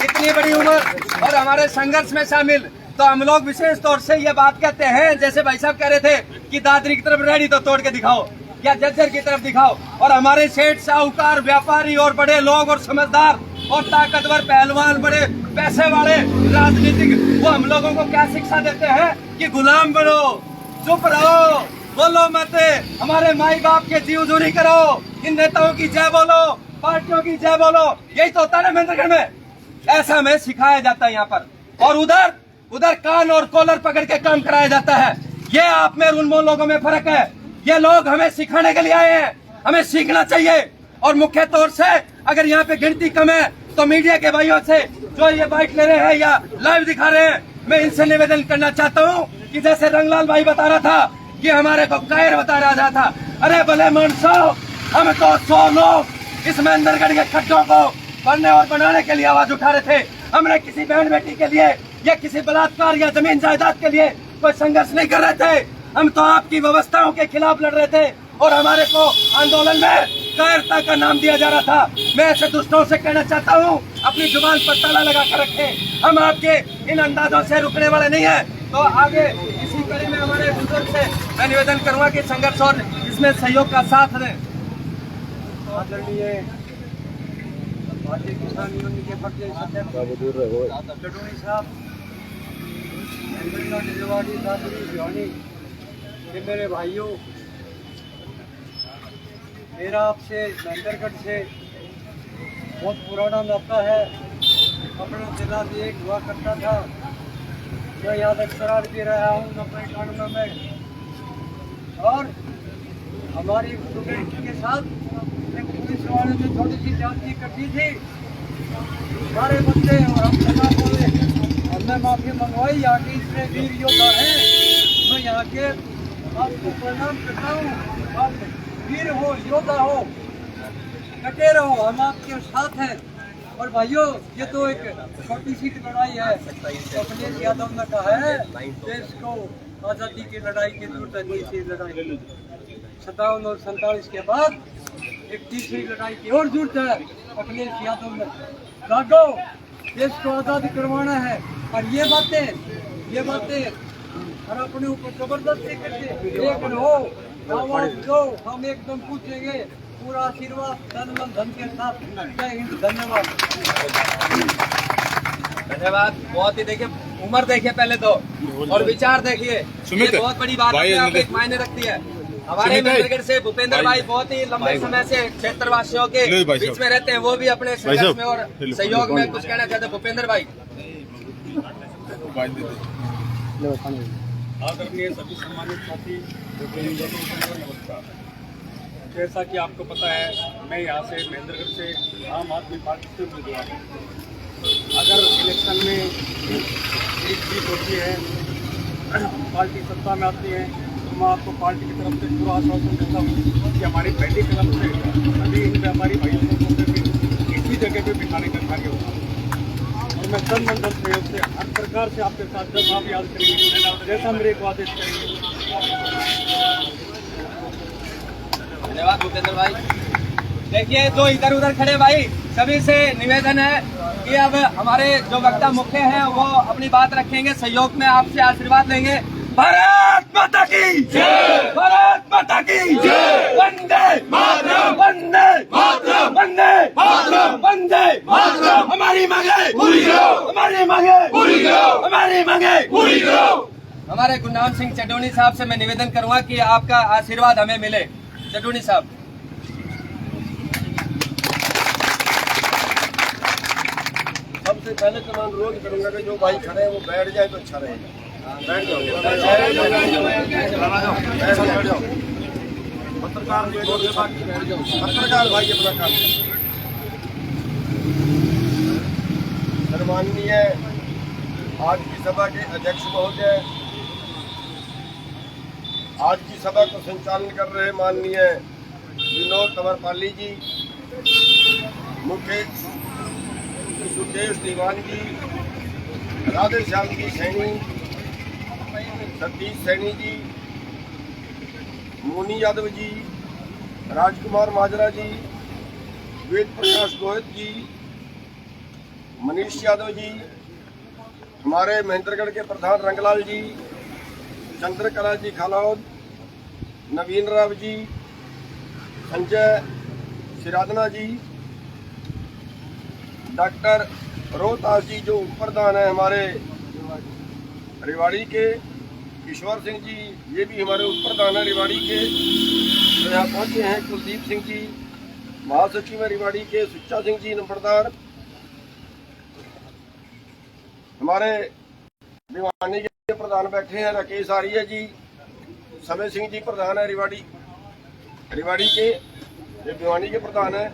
इतनी बड़ी उम्र और हमारे संघर्ष में शामिल। तो हम लोग विशेष तौर से ये बात कहते हैं, जैसे भाई साहब कह रहे थे कि दादरी की तरफ रेडी तो तोड़ के दिखाओ या जज्जर की तरफ दिखाओ, और हमारे सेठ, साहूकार, व्यापारी और बड़े लोग और समझदार और ताकतवर पहलवान, बड़े पैसे वाले राजनीतिक, वो हम लोगों को क्या शिक्षा देते हैं कि गुलाम बनो, चुप रहो, बोलो मत, हमारे माई बाप के जीव दूरी करो, इन नेताओं की जय बोलो, पार्टियों की जय बोलो। यही तो होता है ना महेंद्रगढ़ में, ऐसा हमें सिखाया जाता है यहाँ पर। और उधर कान और कॉलर पकड़ के काम कराया जाता है। ये आप में उन लोगों में फर्क है। ये लोग हमें सिखाने के लिए आए हैं, हमें सीखना चाहिए। और मुख्य तौर से अगर यहाँ पे गिनती कम है तो मीडिया के भाइयों से जो ये बाइट ले रहे हैं या लाइव दिखा रहे हैं, मैं इनसे निवेदन करना चाहता हूँ कि जैसे रंगलाल भाई बता रहा था कि हमारे को कायर बता रहा था, अरे भले मानसो, हम तो 100 लोग इस महेंद्रगढ़ के खड्डों को बनने और बनाने के लिए आवाज उठा रहे थे। हमने किसी बहन बेटी के लिए या किसी बलात्कार या जमीन जायदाद के लिए कोई संघर्ष नहीं कर रहे थे। हम तो आपकी व्यवस्थाओं के खिलाफ लड़ रहे थे और हमारे को आंदोलन में कायरता का नाम दिया जा रहा था। मैं ऐसे दुष्टों से कहना चाहता हूँ, अपनी जुबान पर ताला लगा कर रखें। हम आपके इन अंदाजों से रुकने वाले नहीं हैं। तो आगे इसी कड़ी में हमारे बुजुर्ग से मैं निवेदन करूंगा कि संघर्ष और इसमें सहयोग का साथ दें। आदरणीय भारतीय किसान यूनियन के प्रदेश अध्यक्ष चटोनी साहब, रेवाड़ी, दादरी, भिवानी के मेरे भाइयों, मेरा आपसे महेंद्रगढ़ से बहुत पुराना नाता है। अपना जिला भी एक हुआ करता था। मैं यहाँ तक करार भी रहा हूँ 90-91 में। और हमारी स्टूडेंट के साथ एक पुलिस वाले ने थोड़ी सी जांची करनी थी, सारे बच्चे और हम सदा बोले, हमने माफी मंगवाई। यहाँ के इतने वीर योद्धा हैं, मैं यहाँ के आपको प्रणाम करता हूँ। आप वीर हो, योद्धा हो, डटे रहो, हम आपके साथ हैं। और भाइयों, ये तो एक छोटी सी लड़ाई है। अखिलेश यादव ने कहा है देश को आज़ादी की लड़ाई की जरूरत है, तीसरी लड़ाई 57 और 47 के बाद एक तीसरी लड़ाई की और जरूरत है। अखिलेश यादव ने लाडो देश को आज़ाद करवाना है। और ये बातें और अपने ऊपर जबरदस्ती करके लेकिन हो आवाज दो, हम एकदम पूछेंगे पूरा आशीर्वाद तन मन धन के साथ। जय हिंद, धन्यवाद। धन्यवाद। बहुत ही देखिए, उम्र देखिए पहले तो, और विचार देखिए, ये बहुत बड़ी बात है, आप एक मायने रखती है। हमारे महेंद्रगढ़ से भूपेंद्र भाई बहुत ही लंबे समय से क्षेत्रवासियों के बीच में रहते हैं, वो भी अपने संघर्ष में और सहयोग में कुछ कहना चाहते हैं। भूपेंद्र भाई। आदरणीय सभी सम्मानित साथी, नमस्कार। जैसा कि आपको पता है, मैं यहाँ से महेंद्रगढ़ से आम आदमी पार्टी से उम्मीदवार हूँ। अगर इलेक्शन में एक जीत होती है पार्टी सत्ता में आती है तो मैं आपको पार्टी की तरफ से पूरा आश्वासन देता हूँ कि हमारी पहली कदम से अभी इन व्यापारी भाइयों को इसी जगह पे बिठाने का कार्य होगा और मैं तन मन धन सहयोग से हर प्रकार से आपके साथ जब आप याद करेंगे जैसा मेरे को आदेश करेंगे। धन्यवाद भूपेंद्र भाई। देखिए जो इधर उधर खड़े भाई सभी से निवेदन है कि अब हमारे जो वक्ता मुख्य हैं वो अपनी बात रखेंगे, सहयोग में आपसे आशीर्वाद लेंगे। भारत माता की जय, भारत माता की जय, वंदे मातरम, वंदे मातरम, वंदे मातरम, वंदे मातरम। हमारी मांगे पूरी करो, हमारी मांगे पूरी करो, हमारी मांगे पूरी करो। हमारे गुरनाम सिंह चडोनी साहब से मैं निवेदन करूंगा कि आपका आशीर्वाद हमें मिले। चडोनी साहब। सबसे पहले तो मैं अनुरोध करूंगा कि जो भाई खड़े हैं वो बैठ जाए तो अच्छा रहेगा। बैठ जाओ, पत्रकार पत्रकार भाई अपना काम। सम्माननीय आज की सभा के अध्यक्ष महोदय, आज की सभा को संचालन कर रहे माननीय विनोद तंवरपाली जी, मुख्य सुकेश दीवान जी, राधे श्याम जी सैनी, सतीश सैनी जी, मोनी यादव जी, राजकुमार माजरा जी, वेद प्रकाश गोहित जी, मनीष यादव जी, हमारे महेंद्रगढ़ के प्रधान रंगलाल जी, चंद्रकला जी खालौद, नवीन राव जी, संजय सिराधना जी, डॉक्टर रोहतास जी जो उप प्रधान है हमारे रेवाड़ी के, ईश्वर सिंह जी ये भी हमारे उप प्रधान है रेवाड़ी के, तो यहाँ पहुंचे हैं कुलदीप सिंह जी, महासचिव रेवाड़ी के, सुच्चा सिंह जी नंबरदार, हमारे भिवानी के प्रधान बैठे हैं राकेश आर्य जी, समय सिंह जी प्रधान है रेवाड़ी के, ये भिवानी के प्रधान है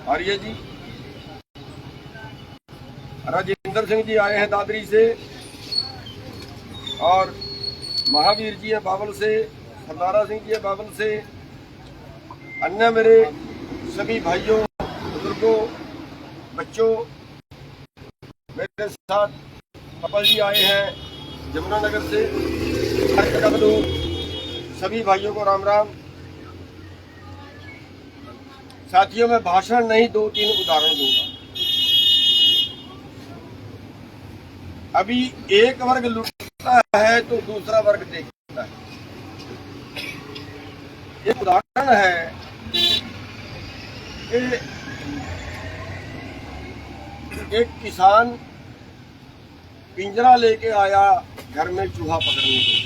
आर्य जी, राजेंद्र सिंह जी आए हैं दादरी से, और महावीर जी है बावल से, सरदारा सिंह जी है बावल से, अन्य मेरे सभी भाइयों बुजुर्गों बच्चों, मेरे साथ कपल जी आए हैं जमुनानगर से, सभी भाइयों को राम राम। साथियों मैं भाषण नहीं 2-3 उदाहरण दूंगा। अभी एक वर्ग लुटता है तो दूसरा वर्ग देखता है। एक उदाहरण है कि एक किसान पिंजरा लेके आया घर में चूहा पकड़ने के।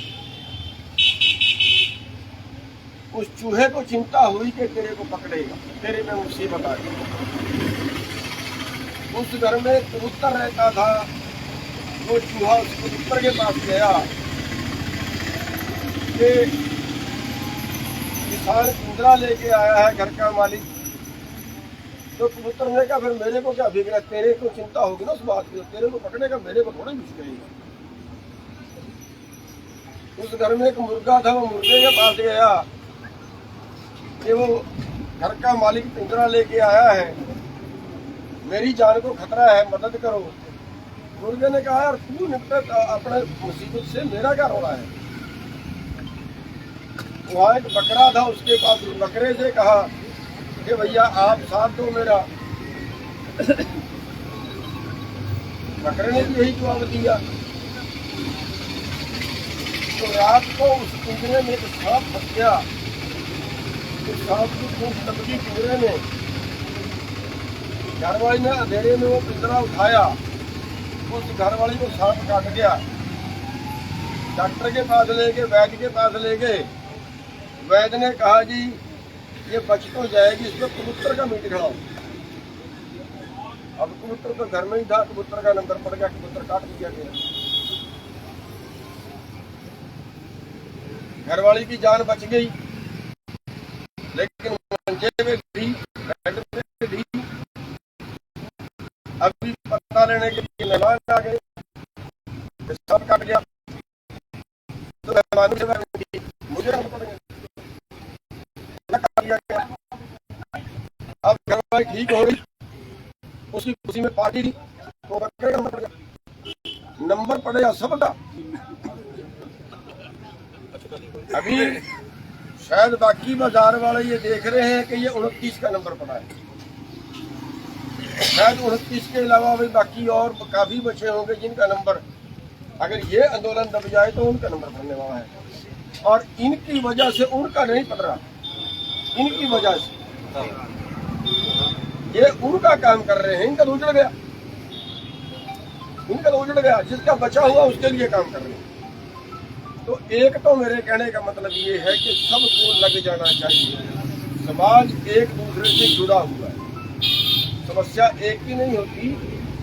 उस चूहे को चिंता हुई कि तेरे को पकड़ेगा, तेरे में मुसीबत आ गई। उस घर में कबूतर रहता था, वो चूहा उस कबूतर के पास गया कि किसान पिंजरा लेके आया है घर का मालिक, तो कबूतर ने कहा फिर मेरे को क्या बिगड़ा, तेरे को चिंता होगी ना उस बात की, तेरे को पकड़ेगा मेरे को थोड़ा बिगड़ेगा। उस घर में एक मुर्गा था, वो मुर्गे के पास गया कि वो घर का मालिक पिंजरा लेके आया है, मेरी जान को खतरा है, मदद करो। मुर्गे ने कहा यार तू निपटे अपने मुसीबत से, मेरा क्या रोना है। वहाँ एक बकरा था, उसके पास बकरे से कहा कि भैया आप साथ दो मेरा। बकरे ने भी यही जवाब दिया। तो रात को उस पिंजरे में एक सांप फंस गया, उस सांप की पूंछ लपकी पिंजरे में। घरवाली ने अंधेरे में वो पिंजरा उठाया, उस घरवाली को सांप काट गया। डॉक्टर के पास ले गए, वैद्य के पास ले गए। वैद्य ने कहा जी ये बच तो जाएगी, इसमें कबूतर का मीट खिलाओ। अब कबूतर तो घर में ही था, कबूतर का नंबर पड़ गया, कबूतर काट दिया गया। घरवाली की जान बच गई, लेकिन मंजे में थी, बेड पे थी। अभी पता लेने के लिए मेहमान आ गए, सब काट गया तो मेहमानों से मुझे काट दिया गया। अब घरवाली ठीक हो गई, उसकी खुशी में पार्टी दी तो नंबर पड़ेगा सबका। अभी शायद बाकी बाजार वाले ये देख रहे हैं कि ये 29 का नंबर पड़ा है, शायद 29 के अलावा भी बाकी और काफी बचे होंगे जिनका नंबर, अगर ये आंदोलन दब जाए तो उनका नंबर पड़ने वाला है। और इनकी वजह से उनका नहीं पड़ रहा, इनकी वजह से ये उनका काम कर रहे हैं, इनका तो उजड़ गया, इनका तो उजड़ गया, जिसका बचा हुआ उसके लिए काम कर रहे हैं। तो एक तो मेरे कहने का मतलब ये है कि सबको लग जाना चाहिए। समाज एक दूसरे से जुड़ा हुआ है, समस्या एक ही नहीं होती,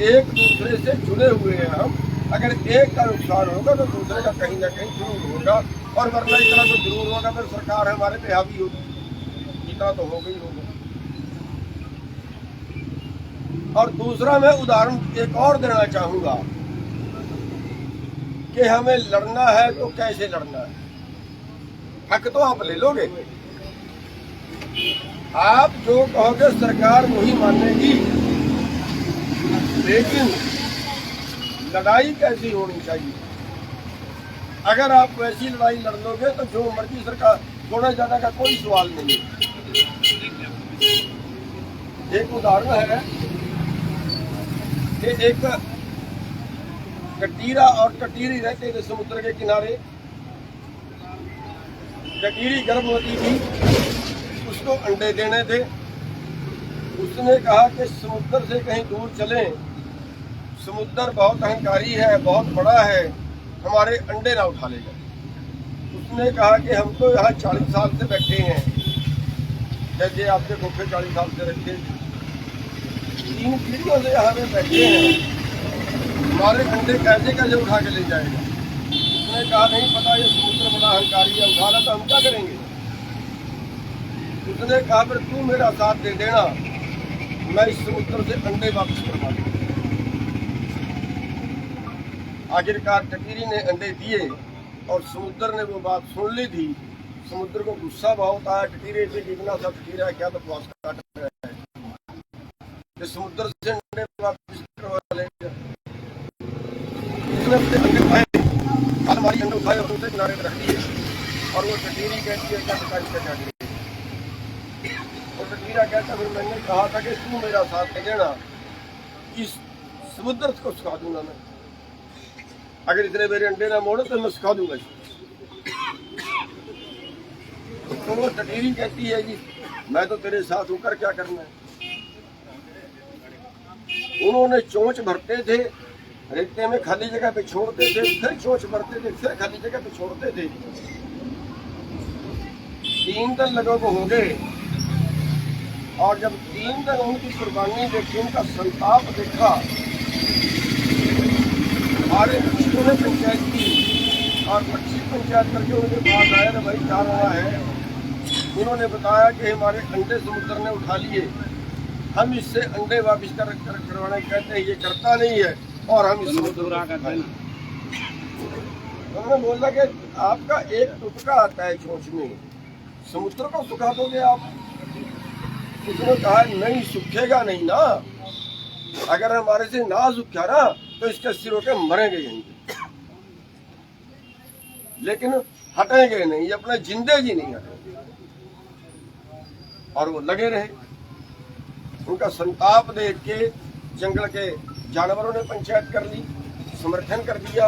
एक दूसरे से जुड़े हुए हैं हम। अगर एक का नुकसान होगा तो दूसरे का कहीं ना कहीं जरूर होगा, और वरना इतना तो जरूर होगा फिर सरकार हमारे पे हावी होगी, इतना तो होगा ही होगा। और दूसरा मैं उदाहरण एक और देना चाहूंगा कि हमें लड़ना है तो कैसे लड़ना है। हक तो आप ले लोगे, आप जो कहोगे सरकार वही मानेगी, लेकिन लड़ाई कैसी होनी चाहिए। अगर आप वैसी लड़ाई लड़ लोगे तो जो मर्जी सरकार थोड़ा ज्यादा का कोई सवाल नहीं है। एक उदाहरण है कि एक कटीरा और कटीरी रहते थे समुद्र के किनारे। कटीरी गर्भवती थी, उसको अंडे देने थे। उसने कहा कि समुद्र से कहीं दूर चलें, समुद्र बहुत अहंकारी है, बहुत बड़ा है, हमारे अंडे ना उठा लेगा। उसने कहा कि हम तो यहाँ 40 साल से बैठे हैं, जैसे आपके गोफे 40 साल से रखे, 3 पीढ़ियों से यहाँ पे बैठे हैं, हमारे अंडे कैसे कैसे उठा के ले जाएगा। उसने कहा नहीं पता, ये समुद्र बड़ा अहंकारी है, उठा रहा तो हम क्या करेंगे। उसने कहा फिर तू मेरा साथ दे देना, मैं इस समुद्र से अंडे वापस करवा दूंगा। आखिरकार टकीरी ने अंडे दिए और समुद्र ने वो बात सुन ली थी। समुद्र को गुस्सा बहुत आया, टकीरे से जितना सब टकीरा है क्या तो पास काट रहा है, समुद्र से अंडे वापस करवा लेगा। उसने अपने अंडे उठाए, हमारी अंडे उठाए और उसे किनारे पर रख दिए, और वो टकीरी कहती है क्या और टकीरा कहता फिर मैंने कहा था कि तू मेरा साथ दे देना, इस समुद्र को सिखा दूंगा मैं, अगर इतने मेरे अंडे ना मोड़ो तो मैं सिखा दूंगा। तो वो टकीरी कहती है कि मैं तो तेरे साथ होकर क्या करना है। उन्होंने चोंच भरते थे, रेते में खाली जगह पे छोड़ते थे, फिर चोंच भरते थे, फिर खाली जगह पे छोड़ते थे। 3 दिन लोगों को हो गए, और जब 3 दिन उनकी कुर्बानी देखी, उनका संताप देखा, हमारे मुश्किलों ने पंचायत की और 25 पंचायत करके उनके पास आया ना भाई क्या रहा है। उन्होंने बताया कि हमारे अंडे समुद्र ने उठा लिए, हम इससे अंडे वापस करवाने कहते हैं, ये करता नहीं है और हम इस समुद्र उन्होंने बोला कि आपका एक टुकड़ा आता है चोंच में, समुद्र को सुखा दोगे आप। उसने कहा नहीं सूखेगा नहीं ना, अगर हमारे से ना सूखा ना तो इसके सिरों के मरेंगे यहीं, लेकिन हटेंगे नहीं, ये अपने जिंदे जी नहीं हटेंगे। और वो लगे रहे। उनका संताप देख के जंगल के जानवरों ने पंचायत कर ली, समर्थन कर दिया।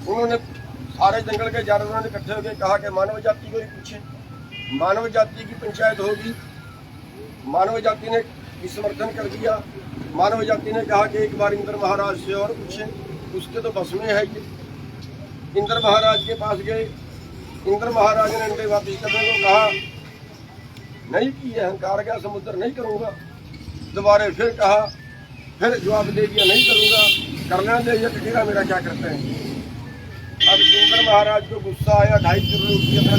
उन्होंने सारे जंगल के जानवरों ने इकट्ठे होकर कहा कि मानव जाति को ही पूछे, मानव जाति की पंचायत होगी। मानव जाति ने भी समर्थन कर दिया। मानव जाति ने कहा कि एक बार इंद्र महाराज से और पूछे, उसके तो बस में है ये। इंद्र महाराज के पास गए, इंद्र महाराज ने अंडे वापिस करने को कहा, नहीं की अहंकार गया, समुद्र नहीं करूंगा। दोबारा फिर कहा, फिर जवाब दे दिया नहीं करूंगा, करना दे ये टकीरा मेरा क्या करते हैं। अब इंद्र महाराज को गुस्सा आया, 2.5 किलो रोटी अपना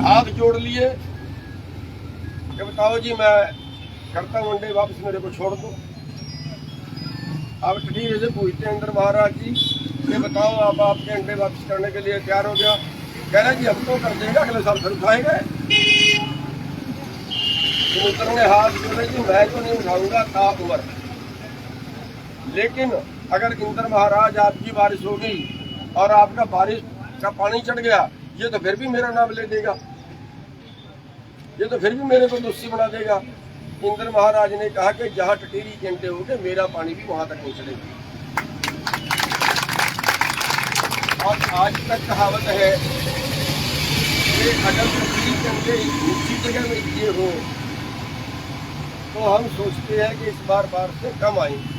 हाथ जोड़ लिए कि बताओ जी मैं करता हूँ अंडे वापस, मेरे को छोड़ दो। अब टिटीरी से पूछते हैं इंद्र महाराज जी, ये बताओ आप आपके अंडे वापस करने के लिए तैयार हो गया? कह रहे जी हम तो कर देंगे, अगले साल फिर उठाएंगे। इंद्र ने हाथ जोड़े जी मैं तो नहीं उठाऊंगा था उम्र, लेकिन अगर इंद्र महाराज आपकी बारिश हो गई और आपका बारिश का पानी चढ़ गया, ये तो फिर भी मेरा नाम ले देगा, ये तो फिर भी मेरे को दोषी बना देगा। इंद्र महाराज ने कहा कि जहाँ टिटीरी के अंडे होंगे मेरा पानी भी वहां तक नहीं चलेगा। और आज तक कहावत है कि अगर टिटीरी के अंडे ऊंची जगह में दिए हो तो हम सोचते हैं कि इस बार बारिश से कम आएंगे।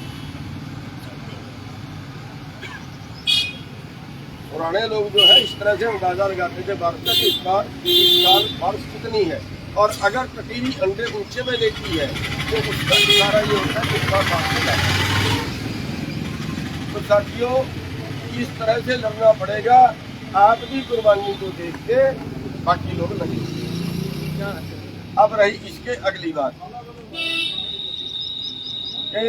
पुराने लोग जो है इस तरह से अंदाजा लगाते थे बारिश का कि इस साल बारिश कितनी है, और अगर टिटीरी अंडे ऊंचे में देती है तो उसका इशारा ये होता है कि इस बार बारिश है। तो साथियों, इस तरह से लड़ना पड़ेगा। आपकी कुर्बानी को देख के बाकी लोग लगे। अब रही इसके अगली बात कि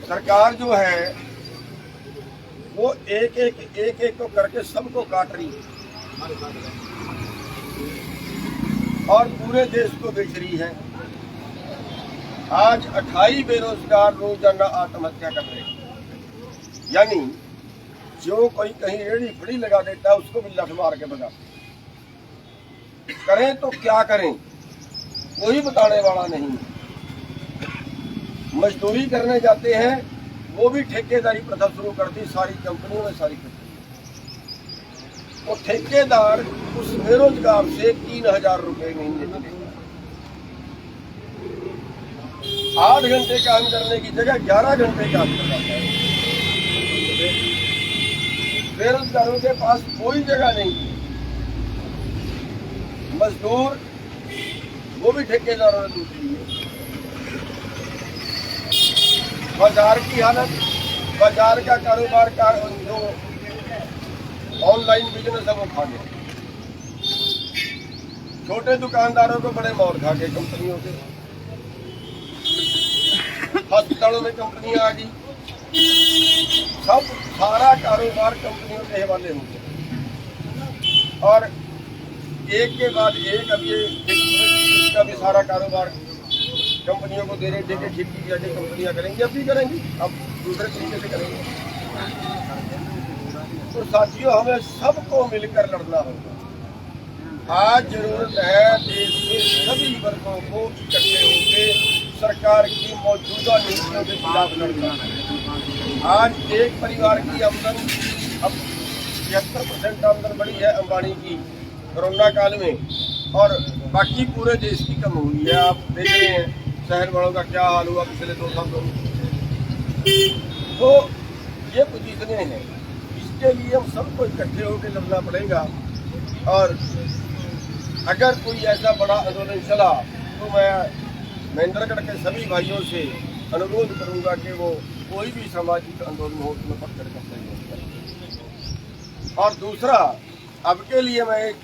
सरकार जो है वो एक एक को करके सबको काट रही है और पूरे देश को बेच रही है। आज 28 बेरोजगार रोजाना आत्महत्या कर रहे हैं, यानी जो कोई कहीं रेड़ी फड़ी लगा देता है उसको भी लठ मार के भगा। करें तो क्या करें, कोई बताने वाला नहीं। मजदूरी करने जाते हैं, वो भी ठेकेदारी प्रथा शुरू कर दी सारी कंपनियों में, सारी कंपनी। वो ठेकेदार उस बेरोजगार से 3000 रुपए महीने मिलेगा। 8 घंटे काम करने की जगह 11 घंटे काम कर रहा है। बेरोजगारों के पास कोई जगह नहीं है। मजदूर वो भी ठेकेदारों ने लूट ली है। बाजार की हालत, बाजार का कारोबार का जो ऑनलाइन बिजनेस है वो खा गया। छोटे दुकानदारों को बड़े मौत खा गए कंपनियों के। अस्पतालों में कंपनियां आ गई, सब सारा कारोबार कंपनियों के हवाले हो गया। और एक के बाद एक अब ये का भी सारा कारोबार कंपनियों को दे रहे थे कि ठीक की कंपनियां करेंगी, अब भी करेंगी, अब दूसरे तरीके से करेंगे। तो साथियों, हमें सबको मिलकर लड़ना होगा। आज जरूरत है देश के सभी वर्गों को इकट्ठे होकर सरकार की मौजूदा नीतियों के खिलाफ लड़ना। आज एक परिवार की आमदन अब 76% आमदन बढ़ी है अंबानी की कोरोना काल में, और बाकी पूरे देश की कम हुई है। आप देख रहे हैं शहर वालों का क्या हाल हुआ पिछले 2 सालों में। तो ये पोजीशनें हैं, इसके लिए हम सबको इकट्ठे होकर लड़ना पड़ेगा। और अगर कोई ऐसा बड़ा आंदोलन चला तो मैं महेंद्रगढ़ के सभी भाइयों से अनुरोध करूंगा कि वो कोई भी सामाजिक आंदोलन हो उसमें बढ़ कर सहयोग करें। और दूसरा, अब के लिए मैं एक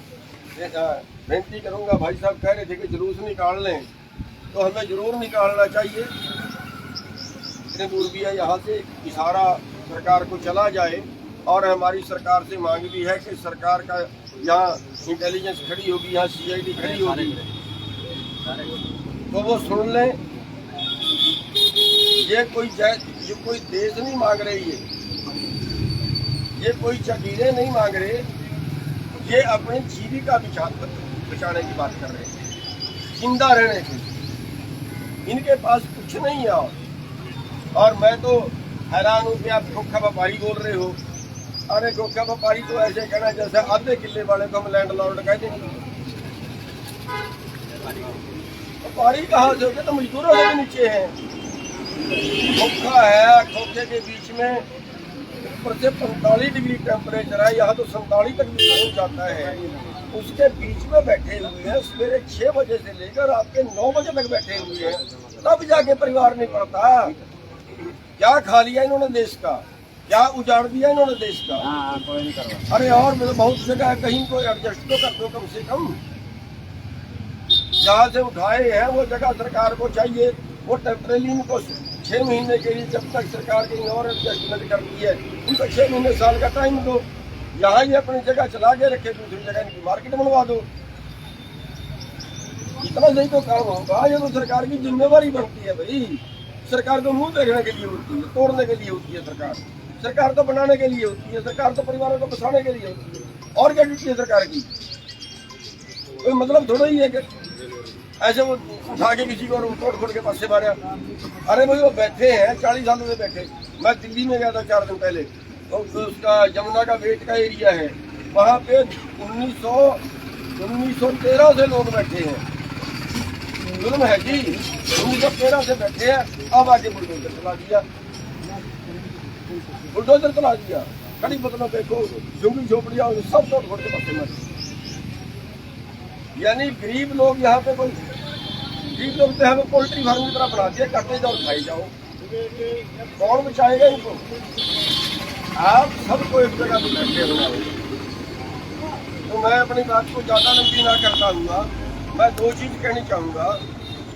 बेनती करूंगा, भाई साहब कह रहे थे कि जुलूस निकाल लें, तो हमें जरूर निकालना चाहिए। इतने दूर भी है यहाँ से, इशारा सरकार को चला जाए। और हमारी सरकार से मांग भी है कि सरकार का यहाँ इंटेलिजेंस खड़ी होगी, यहाँ CID खड़ी होगी, तो वो सुन लें। ये कोई देश नहीं मांग रही है, ये कोई जागीरें नहीं मांग रहे, ये अपनी जीविका बचाने की बात कर रहे हैं, जिंदा रहने की। इनके पास कुछ नहीं है। और मैं तो हैरान हूँ कि आप खोखा व्यापारी बोल रहे हो। अरे खोखा व्यापारी तो ऐसे कहना जैसे आधे किले वाले को हम लैंडलॉर्ड कह देंगे। व्यापारी कहाँ से होते, तो मजदूरों के नीचे हैं। खोखा है, खोखे के बीच में ऊपर से 45 डिग्री टेम्परेचर है, यहाँ तो 47 तक भी पहुँच जाता है। उसके बीच में बैठे हुए हैं, सवेरे 6 बजे से लेकर रात के 9 बजे तक बैठे हुए हैं, तब जाके परिवार नहीं पड़ता। क्या खा लिया इन्होंने देश का, क्या उजाड़ दिया इन्होंने देश का। कोई नहीं करवा। अरे और बहुत जगह कहीं कोई एडजस्ट तो कर दो कम से कम। जहाँ से उठाए हैं वो जगह सरकार को चाहिए। वो टेम्परेरी इनको 6 महीने के लिए, जब तक सरकार की और एडजस्टमेंट करती है, उनको 6 महीने साल का टाइम दो। यहाँ ये अपनी जगह चला के रखे, दूसरी जगह इनकी मार्केट बनवा दो। इतना सही तो काम होगा। ये तो सरकार की जिम्मेवारी बनती है भाई। सरकार तो मुंह देखने के लिए होती है, तोड़ने के लिए होती है सरकार। सरकार तो बनाने के लिए होती है, सरकार तो परिवारों को बसाने के लिए होती है। और क्या ड्यूटी है सरकार की? कोई मतलब थोड़ा ही है कि ऐसे वो उठा के किसी को तोड़ के पास से मारा। अरे भाई वो बैठे हैं 40 सालों से बैठे। मैं दिल्ली में गया था 4 दिन पहले, तो उसका यमुना का वेट का एरिया है, वहाँ पे 1913 से लोग बैठे हैं। जुल्म है जी। 1913 से बैठे हैं, अब आगे बुलडोजर चला दिया। बुलडोजर चला दिया, कड़ी बदलों देखो, झुग्गी झोपड़ियाँ सब तोड़ फोड़ के पास में। यानी गरीब लोग यहाँ पे कोई गरीब लोग तो हमें पोल्ट्री फार्म की तरह बना दिया, काटे जाओ खाई जाओ। कौन बचाएगा इनको? आप सबको एक जगह पे बैठे हुए हैं। तो मैं अपनी बात को ज्यादा लंबी ना करता हुआ मैं 2 चीज कहनी चाहूंगा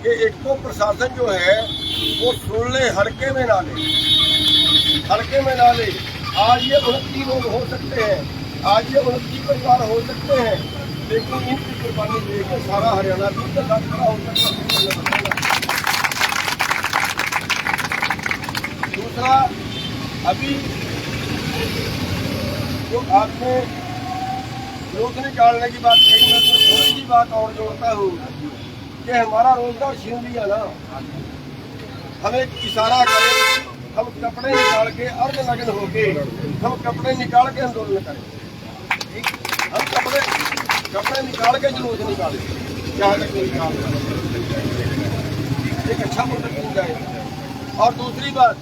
कि एक तो प्रशासन जो है वो सुन ले, हल्के में ना ले, हल्के में ना ले। आज ये 29 लोग हो सकते हैं, आज ये 29 परिवार हो सकते हैं, लेकिन इनकी कुर्बानी देकर सारा हरियाणा भी के साथ खड़ा हो सकता है। दूसरा, अभी जो आपने रोक निकालने की बात कही, मैं तो थोड़ी सी बात और जोड़ता हूँ कि हमारा रोजगार छीन लिया ना। हम एक इशारा करें, हम कपड़े निकाल के अर्धनग्न होके हम कपड़े निकाल के आंदोलन करें। हम कपड़े निकाल के जुलूस निकालें, जहाँ तक निकाल एक अच्छा मुद्दा मिल जाए। और दूसरी बात,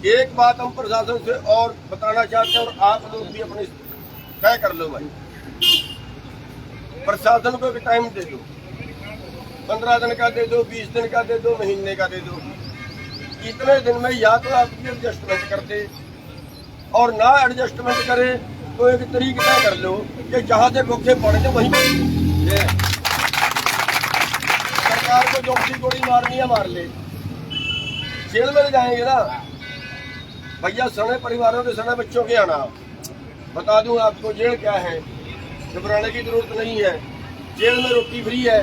एक बात हम प्रशासन से और बताना चाहते हैं, और आप लोग भी अपनी तय कर लो भाई। प्रशासन को भी टाइम दे दो, 15 दिन का दे दो, 20 दिन का दे दो, महीने का दे दो। इतने दिन में या तो आप एडजस्टमेंट कर दे, और ना एडजस्टमेंट करे तो एक तरीक तय कर लो कि जहाँ से भूखे पड़े थे वहीं सरकार को जो सी गोली मारनी है मार ले, जेल में जाएंगे ना भैया। सड़े परिवारों के सड़े बच्चों के आना, बता दूं आपको जेल क्या है, घबराने की जरूरत नहीं है। जेल में रोटी फ्री है,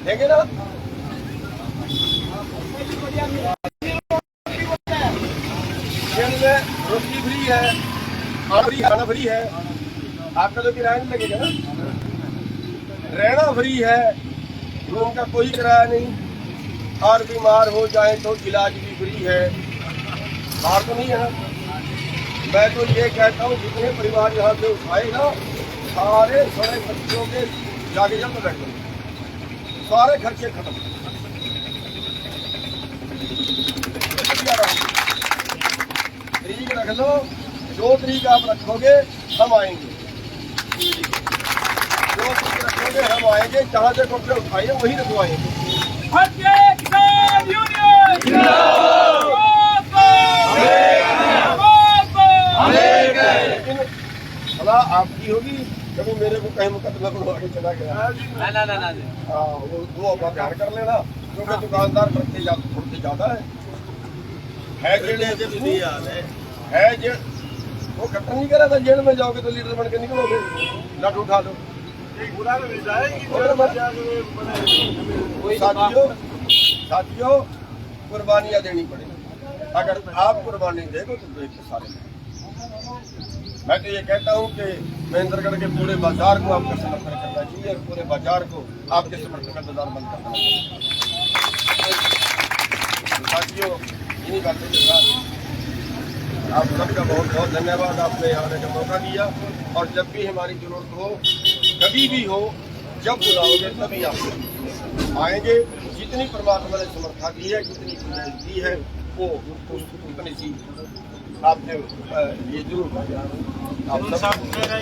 देंगे ना। जेल में रोटी फ्री है, खाना फ्री है, आपका तो किराया नहीं लगेगा ना। रहना फ्री है, रूम का कोई किराया नहीं, और बीमार हो जाए तो इलाज भी फ्री है। बाहर तो नहीं है ना। मैं तो ये कहता हूँ जितने परिवार यहाँ से उठाए ना, सारे सारे बच्चों के जाके जब बैठे, सारे खर्चे खत्म। तरीक रख लो, जो तरीक आप रखोगे हम आएंगे, जो तरीक रखोगे हम आएंगे। जहाँ से कपड़े उठाइए वही रखवाएंगे। सलाह आपकी होगी, कभी मेरे को कहीं मुकदमा को आगे चला गया ना। हाँ, वो अपना ध्यान कर लेना, क्योंकि दुकानदार बढ़ते ज्यादा है जे वो कट्टर नहीं करा था। जेल में जाओगे तो लीडर बन के निकलोगे, लट उठा लो। साथियों, कुर्बानियां देनी पड़ेगी। अगर आप कुर्बानी देगो तो देख के सारे। मैं तो ये कहता हूँ कि महेंद्रगढ़ के पूरे बाजार को आपको समर्थन करना चाहिए, और पूरे बाजार को आपके समर्थन का बाजार बंद करना चाहिए। साथियों, इन्हीं बातों के साथ आप सबका बहुत बहुत धन्यवाद। आपने आने का मौका दिया, और जब भी हमारी जरूरत हो, कभी भी हो, जब बुलाओगे तभी आप आएंगे। जितनी परमात्मा ने समर्था दी है, जितनी गुंजाइश दी है, वो उतनी सी आपने ये जरूर आप सब मेरा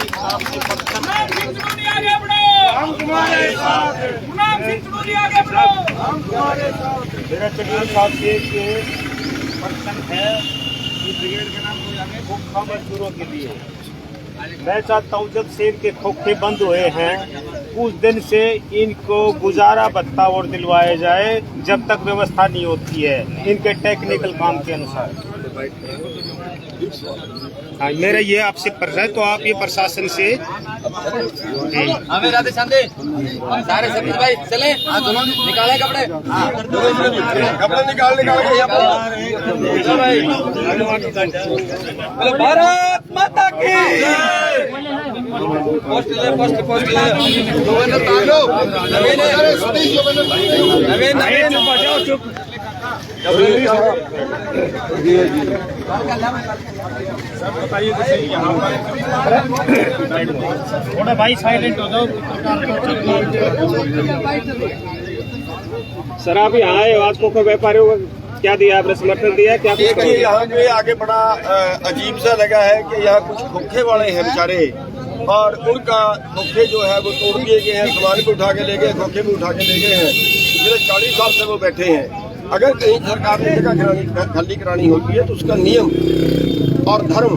चक्र साहब के पर्सन है, ब्रिगेड के नाम को जाने भूखा मजदूरों के लिए मैं चाहता हूँ जब से इनके खोखे बंद हुए हैं उस दिन से इनको गुजारा भत्ता और दिलवाया जाए, जब तक व्यवस्था नहीं होती है इनके टेक्निकल काम के अनुसार। हाँ, मेरा ये आपसे प्रश्न है, तो आप ये प्रशासन से हमें राधे शांति सारे सतीश भाई चले दोनों निकाले कपड़े कपड़े निकाल के यहाँ पर भारत माता की पोस्ट ले नवीन बताइए जैसे यहाँ पर थोड़ा भाई साइलेंट हो जाओ। सर आप यहाँ आए, आज को व्यापारियों को क्या दिया, आपने समर्थन दिया, क्या कुछ देखिए यहाँ पे आगे बड़ा अजीब सा लगा है कि यहाँ कुछ खोखे वाले हैं बेचारे, और उनका खोखे जो है वो तोड़ दिए गए हैं, सामान भी उठा के ले गए, खोखे भी उठा के ले गए हैं। पिछले 40 साल से वो बैठे हैं। अगर कहीं सरकार ने जगह खाली करानी होती है तो उसका नियम और धर्म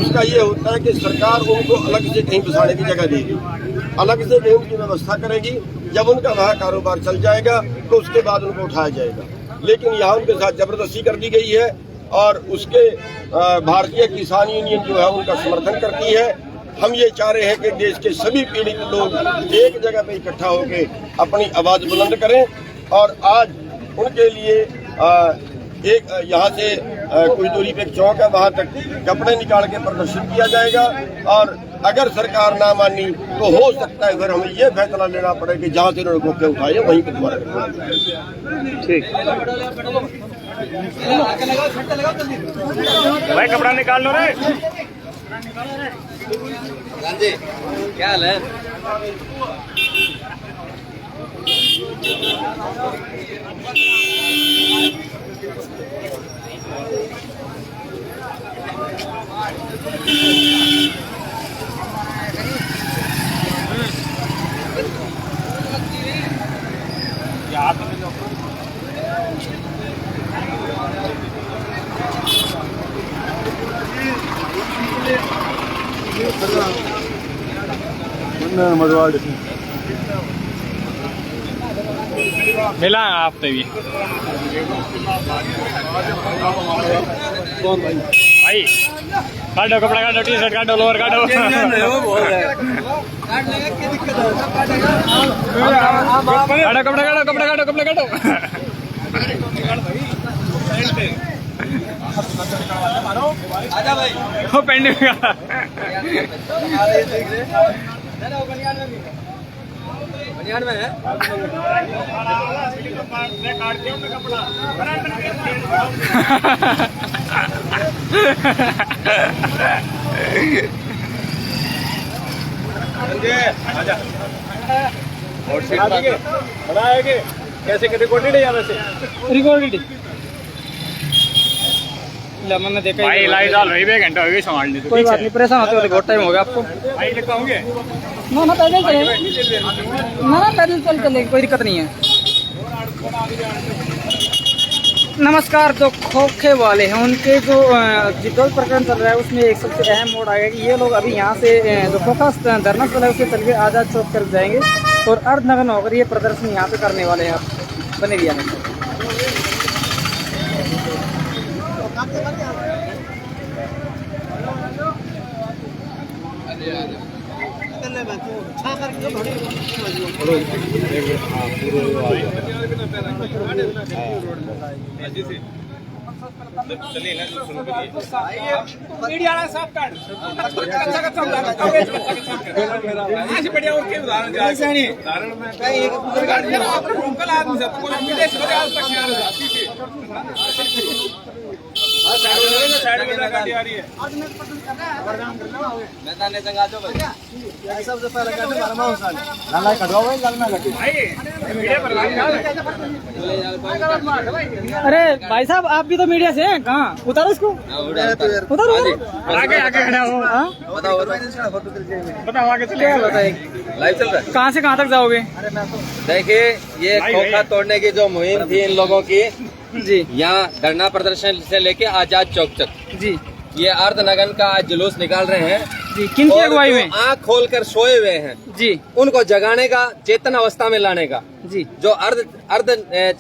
उसका ये होता है कि सरकार उनको अलग से कहीं बसाने की जगह देगी, अलग से कहीं उनकी व्यवस्था करेगी। जब उनका वहाँ कारोबार चल जाएगा तो उसके बाद उनको उठाया जाएगा। लेकिन यहाँ उनके साथ जबरदस्ती कर दी गई है और उसके भारतीय किसान यूनियन जो है उनका समर्थन करती है। हम ये चाह रहे हैं कि देश के सभी पीड़ित लोग एक जगह पे इकट्ठा होकर अपनी आवाज़ बुलंद करें, और आज उनके लिए एक यहाँ से कुछ दूरी पे एक चौक है, वहाँ तक कपड़े निकाल के प्रदर्शित किया जाएगा। और अगर सरकार ना मानी तो हो सकता है फिर हमें ये फैसला लेना पड़े कि जहाँ से उन्होंने खोखे उठाए वहीं पर दोबारा ठीक भाई कपड़ा निकाल लो रे। जी क्या हाल है? मिला आपने भी भाई काटो कपड़ा काटो, टी शर्ट काटो, लोअर काटो। काटो कपड़ा काटो, कपड़ा काटो, कपड़ा काटो। आजा भाई वो पेंडिंग का बनियान में है। कैसे रिकॉर्डेड है? वैसे रिकॉर्डेड मैंने देखा भाई लाइट डाल रही है, घंटा हो गया संभालने। कोई बात नहीं, परेशान होते होते बहुत टाइम हो गया आपको। भाई लेके आओगे ना पैदल चले ना पैदल चल चले, कोई दिक्कत नहीं है। नमस्कार। जो खोखे वाले हैं उनके जो जिद्दोल प्रकरण चल रहा है उसमें एक सबसे अहम मोड़ आएगा कि ये लोग अभी यहाँ से जो खोखा धरना चला है उससे चल के आज़ाद चौक कर जाएंगे और अर्धनग्न होकर ये प्रदर्शन यहाँ पे करने वाले हैं। बने दिया है मीडिया वाला साफ कार्ड बढ़िया और के उदाहरण आदमी सब विदेश में आज तक साइड में गाड़ी आ रही है। मैदान जंग आ जाओ भाई, सबसे पहले अरे भाई साहब आप भी तो मीडिया से हैं, कहाँ उतारो इसको, उतारो आगे आगे खड़ा हो। बताओ बताओ आगे चलिए, बताइए लाइव चल रहा है। कहाँ से कहाँ तक जाओगे? देखिए ये खोखा तोड़ने की जो मुहिम थी इन लोगों की जी, यहाँ धरना प्रदर्शन से लेके आजाद चौक तक जी ये अर्धनगन का आज जुलूस निकाल रहे हैं। जी, किनकी और अगुवाई जो में? आँख खोलकर सोए हुए हैं जी उनको जगाने का, चेतन अवस्था में लाने का। जी जो अर्ध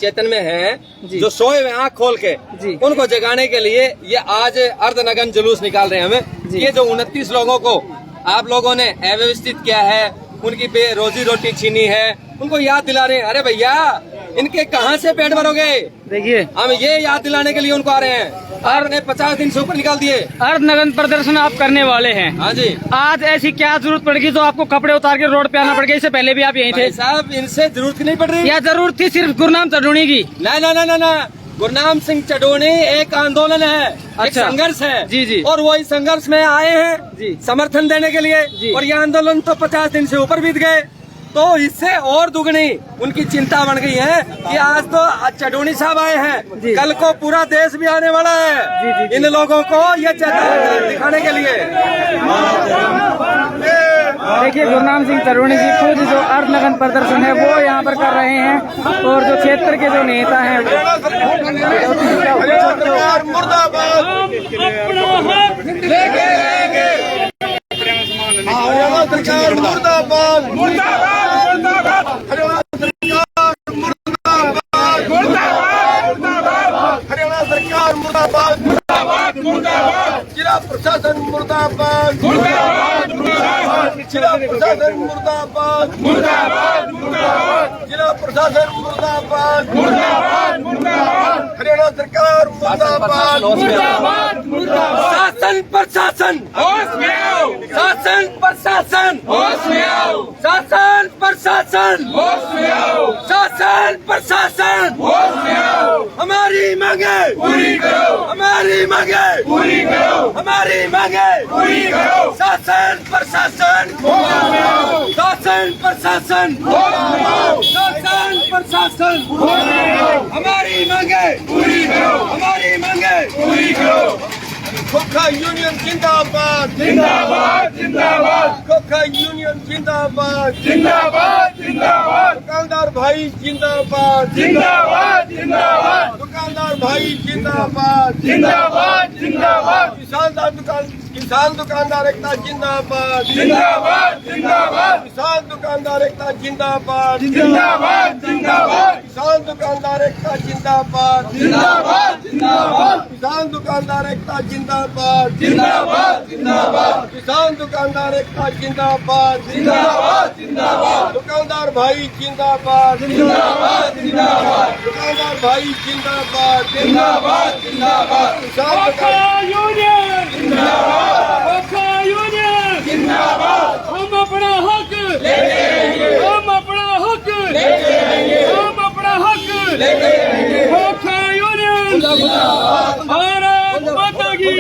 चेतन में हैं, जी। जो सोए हुए आँख खोल के, जी। उनको जगाने के लिए ये आज अर्धनग्न जुलूस निकाल रहे हैं हमें। जी। ये जो 29 लोगों को आप लोगों ने अव्यवस्थित किया है, उनकी रोजी रोटी छीनी है, उनको याद दिला रहे हैं। अरे भैया, इनके कहाँ से पेट भरोगे? देखिए, हम ये याद दिलाने के लिए उनको आ रहे हैं। आपने 50 दिन से ऊपर निकाल दिए। अर्धनग्न प्रदर्शन आप करने वाले हैं। हाँ जी। आज ऐसी क्या जरूरत पड़ गई जो आपको कपड़े उतार के रोड पे आना पड़ गया? इससे पहले भी आप यहीं थे भाई साहब, इनसे जरूरत नहीं पड़ रही। या जरूरत थी सिर्फ गुरनाम चढ़ूनी की? ना ना ना ना ना, गुरनाम सिंह चडोनी एक आंदोलन है, एक अच्छा। संघर्ष है। जी जी। और वो इस संघर्ष में आए हैं जी। समर्थन देने के लिए। जी। और ये आंदोलन तो 50 दिन से ऊपर बीत गए, तो इससे और दुगनी उनकी चिंता बढ़ गई है कि आज तो चडोनी साहब आए हैं, जी। कल को पूरा देश भी आने वाला है। जी, जी, जी। इन लोगों को ये चेतना दिखाने के लिए। देखिए, गुरनाम सिंह चढ़ूनी जी खुद जो अर्धनग्न प्रदर्शन है वो यहाँ पर कर रहे हैं, और जो क्षेत्र के जो नेता हैं हरियाणा सरकार मुर्दाबाद, मुर्दाबाद, मुर्दाबाद। हरियाणा सरकार मुर्दाबाद, मुर्दाबाद। हरियाणा सरकार मुर्दाबाद, मुर्दाबाद, मुर्दाबाद। जिला प्रशासन मुर्दाबाद, मुर्दाबाद, मुर्दाबाद। जिला प्रशासन मुर्दाबाद, मुर्दाबाद, मुर्दाबाद। जिला प्रशासन मुर्दाबाद, मुर्दाबाद, मुर्दाबाद। हरियाणा सरकार मुर्दाबाद, मुर्दाबाद, मुर्दाबाद। शासन प्रशासन होश में आओ, शासन प्रशासन होश में आओ, शासन प्रशासन होश में आओ, शासन प्रशासन होश में आओ। हमारी मांगे पूरी करो, हमारी मांगे पूरी करो, हमारी मांगे पूरी करो। शासन प्रशासन होश में आओ, शासन प्रशासन होश में आओ, शासन प्रशासन होश में आओ। हमारी मांगे पूरी करो, हमारी मांगे पूरी करो। खोखा यूनियन जिंदाबाद, जिंदाबाद, जिंदाबाद। खोखा यूनियन जिंदाबाद, जिंदाबाद, जिंदाबाद। दुकानदार भाई जिंदाबाद, जिंदाबाद, जिंदाबाद। दुकानदार भाई जिंदाबाद, जिंदाबाद, जिंदाबाद। किसान दुकानदार एकता जिंदाबाद, जिंदाबाद, जिंदाबाद। किसान दुकानदार एकता जिंदाबाद, जिंदाबाद, जिंदाबाद। किसान दुकानदार एकता जिंदाबाद, जिंदाबाद, जिंदाबाद। किसान दुकानदार एकता जिंदाबाद, जिंदाबाद, जिंदाबाद। किसान दुकानदार एकता जिंदाबाद, जिंदाबाद, जिंदाबाद। दुकानदार भाई जिंदाबाद, जिंदाबाद, जिंदाबाद। दुकानदार भाई जिंदाबाद, जिंदाबाद, जिंदाबाद। किसान यूनियन जिंदाबाद, यूनियन जिंदाबाद। हम अपना हक लेके रहेंगे, हम अपना हक लेके रहेंगे, हम अपना हक लेके रहेंगे। खोखा यूनियन जिंदाबाद, भारत माता की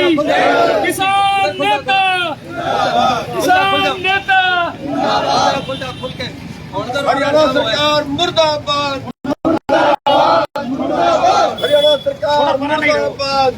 किसान नेता, किसान नेता। हरियाणा सरकार मुर्दाबाद, हरियाणा सरकार मुर्दाबाद,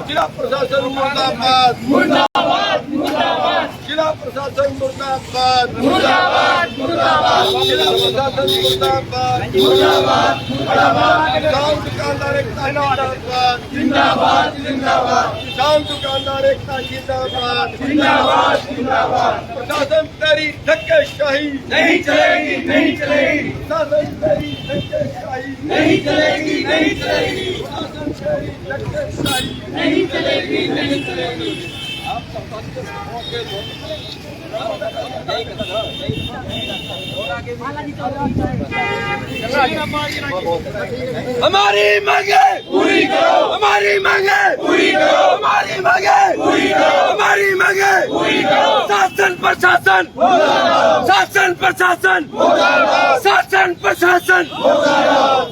जिला प्रशासन मुर्दाबाद, मुर्दाबाद, मुर्दाबाद। जिला प्रशासन मुर्दाबाद, मुर्दाबाद, मुर्दाबाद। जिला प्रशासन मुर्दाबाद, मुर्दाबाद, मुर्दाबाद। किसान दुकानदार एकता जिंदाबाद, जिंदाबाद, जिंदाबाद। किसान दुकानदार एकता जिंदाबाद, जिंदाबाद, जिंदाबाद। प्रशासन तेरी धक्केशाही नहीं चलेगी, नहीं चलेगी। प्रशासन तेरी धक्केशाही नहीं चलेगी, नहीं चलेगी। प्रशासन तेरी धक्केशाही नहीं चलेगी, नहीं चलेगी। हमारी मांगे पूरी करो, हमारी मांगे पूरी करो, हमारी मांगे पूरी करो, हमारी मांगे पूरी करो। शासन प्रशासन, शासन प्रशासन, शासन प्रशासन।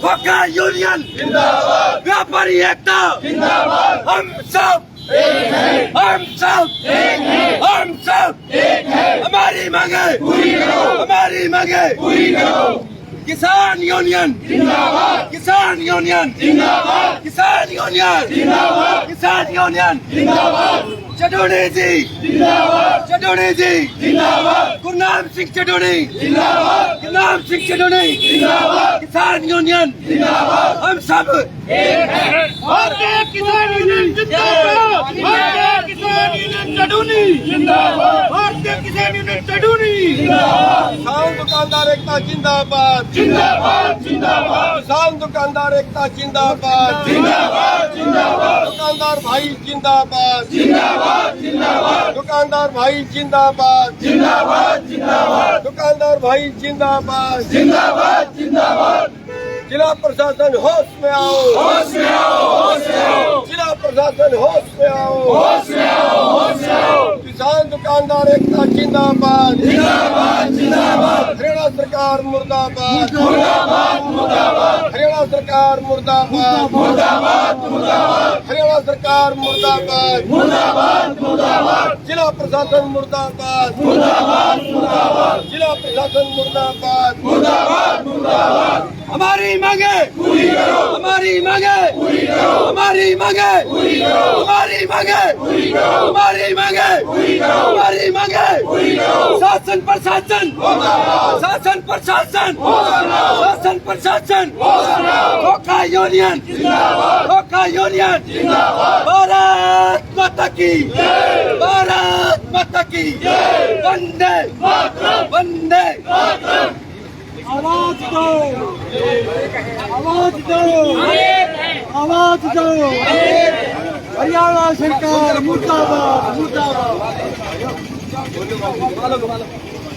खोखा यूनियन जिंदाबाद, व्यापारी एकता जिंदाबाद। हम सब एक है, हम सब एक है, हम सब एक है। हमारी मांगे पूरी करो, हमारी मांगे पूरी करो। किसान यूनियन जिंदाबाद, किसान यूनियन जिंदाबाद, किसान यूनियन जिंदाबाद, किसान यूनियन जिंदाबाद। चडोनी जी जिंदाबाद, चडोनी जी जिंदाबाद। गुरनाम सिंह चडोनी जिंदाबाद, गुरनाम सिंह चडोनी जिंदाबाद। किसान यूनियन जिंदाबाद, हम सब एक है। भारतीय किसान यूनियन जिंदाबाद, भारतीय किसान यूनियन जिंदाबाद भारतीय किसान यूनियन चडूनी किसान दुकानदार एकता जिंदाबाद जिंदाबाद जिंदाबाद किसान दुकानदार एकता जिंदाबाद जिंदाबाद जिंदाबाद दुकानदार भाई जिंदाबाद जिंदाबाद जिंदाबाद दुकानदार भाई जिंदाबाद जिंदाबाद जिंदाबाद दुकानदार भाई जिंदाबाद जिंदाबाद जिंदाबाद जिला प्रशासन होश में आओ होश में आओ होश में आओ जिला प्रशासन होश में आओ होश में आओ होश में आओ किसान दुकानदार एकता जिंदाबाद जिंदाबाद जिंदाबाद हरियाणा सरकार मुर्दाबाद मुर्दाबाद मुर्दाबाद हरियाणा सरकार मुर्दाबाद मुर्दाबाद मुर्दाबाद हरियाणा सरकार मुर्दाबाद मुर्दाबाद मुर्दाबाद जिला प्रशासन मुर्दाबाद मुर्दाबाद मुर्दाबाद जिला प्रशासन मुर्दाबाद मुर्दाबाद मुर्दाबाद हमारी मांगे पूरी करो हमारी मांगे पूरी करो हमारी मांगे पूरी करो हमारी मांगे पूरी करो हमारी मांगे पूरी करो हमारी मांगे पूरी करो शासन प्रशासन शासन प्रशासन शासन प्रशासन खोखा यूनियन खोखा यूनियन भारत माता की भारत माता की वंदे वंदे आवाज दो आवाज दो आवाज दो हरियाणा सरकार मुर्दाबाद मुर्दाबाद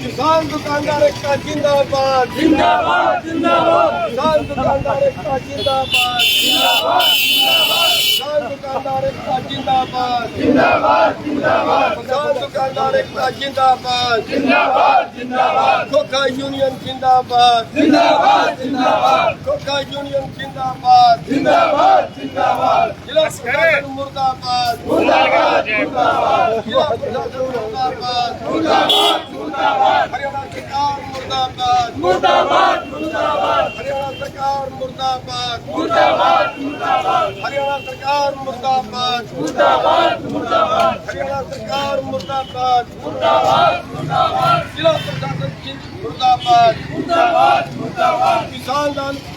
किसान दुकानदार एकता जिंदाबाद जिंदाबाद जिंदाबाद किसान दुकानदार एकता जिंदाबाद किसान दुकानदार एकता जिंदाबाद जिंदाबाद जिंदाबाद किसान दुकानदार एकता जिंदाबाद जिंदाबाद जिंदाबाद खोखा यूनियन जिंदाबाद जिंदाबाद जिंदाबाद खोखा यूनियन जिंदाबाद जिंदाबाद जिंदाबाद जिला प्रशासन मुर्दाबाद मुर्दाबाद मुर्दाबाद जिला प्रशासन मुर्दाबाद मुर्दाबाद मुर्दाबाद हरियाणा सरकार मुर्दाबाद मुर्दाबाद मुर्दाबाद हरियाणा सरकार मुर्दाबाद मुर्दाबाद मुर्दाबाद हरियाणा सरकार मुर्दाबाद मुर्दाबाद मुर्दाबाद हरियाणा सरकार मुर्दाबाद मुर्दाबाद मुर्दाबाद जिला प्रशासन मुर्दाबाद मुर्दाबाद मुर्दाबाद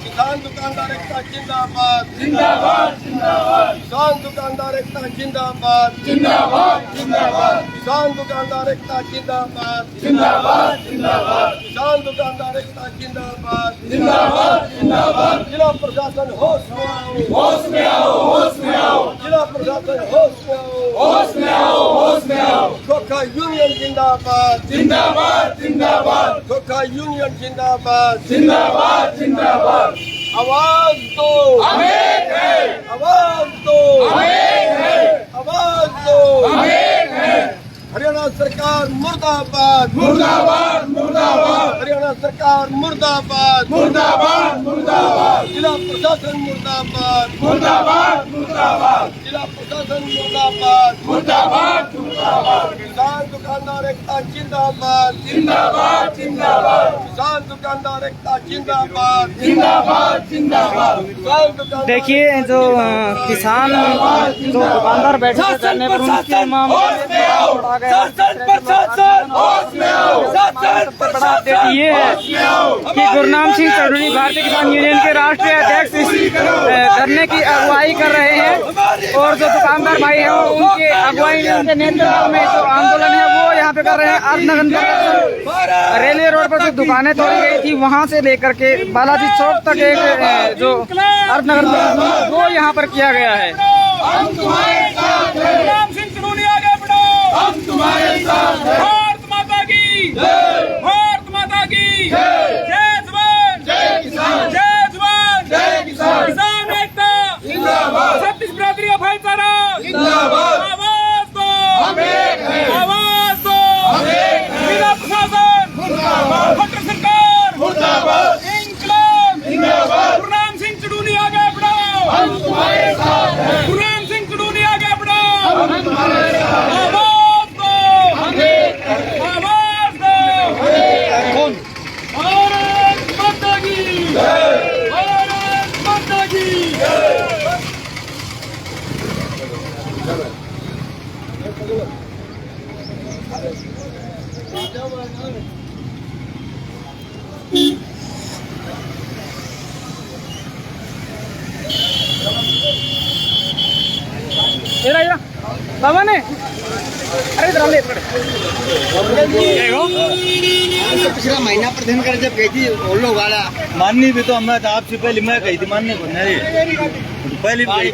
किसान दुकानदार एकता जिंदाबाद जिंदाबाद जिंदाबाद किसान दुकानदार एकता जिंदाबाद जिंदाबाद जिंदाबाद किसान दुकानदार एकता जिंदाबाद जिंदाबाद जिंदाबाद किसान दुकानदार एकता जिंदाबाद जिंदाबाद जिंदाबाद जिला प्रशासन होश में आओ होश में आओ होश में आओ जिला प्रशासन होश में आओ होश में आओ होश में आओ खोखा यूनियन जिंदाबाद जिंदाबाद जिंदाबाद खोखा यूनियन जिंदाबाद जिंदाबाद जिंदाबाद आवाज दो हम एक हैं आवाज दो हम एक हैं आवाज दो हम एक हैं हरियाणा सरकार मुर्दाबाद मुर्दाबाद मुर्दाबाद हरियाणा सरकार मुर्दाबाद मुर्दाबाद मुर्दाबाद जिला प्रशासन मुर्दाबाद मुर्दाबाद मुर्दाबाद जिला प्रशासन मुर्दाबाद मुर्दाबाद मुर्दाबाद किसान दुकानदार एकता जिंदाबाद जिंदाबाद जिंदाबाद किसान दुकानदार एकता जिंदाबाद जिंदाबाद जिंदाबाद किसान दुकानदार देखिए जो किसान जो दुकानदार बैठे थे धरने पर उनके मामले में उड़ा गया। शासन प्रशासन होश में आओ शासन बड़ा अपडेट ये है कि गुरनाम सिंह चढ़ूनी भारतीय किसान यूनियन के राष्ट्रीय अध्यक्ष इस धरने की अगुवाई कर रहे हैं और जो दुकानदार भाई हैं उनके अगुवाई उनके नेतृत्व में जो आंदोलन है वो यहाँ पे कर रहे हैं। अर्धनगर रेलवे रोड पर जो दुकानें तोड़ी गई थी वहाँ से लेकर के बालाजी चौक तक एक जो अर्धनगर वो यहाँ पर किया गया है। हम तुम्हारे साथ हैं गुरनाम सिंह चढ़ूनी आगे बढ़ो हम तुम्हारे साथ हैं भारत माता की जय भारत माता की जय जय जवान जय किसान जय जवान जय किसान किसान एकता जिंदाबाद छत्तीस बिरादरी भाईचारा जिंदाबाद आवाज दो हम एक हैं आवाज दो हम एक हैं जिला प्रशासन मुर्दाबाद खट्टर सरकार मुर्दाबाद इंकलाब जिंदाबाद गुरनाम सिंह चढ़ूनी आगे बढ़ो हम तुम्हारे साथ हैं गुरनाम सिंह चढ़ूनी आगे बढ़ो हम तुम्हारे साथ हैं आवाज दो हम एक हैं आवाज दो भारत माता की जय भारत माता की जय ये रहा बाबा ने अरे इधर ले पिछला महीना प्रधान कर जब गई थी वो लोग वाला माननी भी तो मैं आपसे पहले मैं कही थी मानने को नहीं पहले भी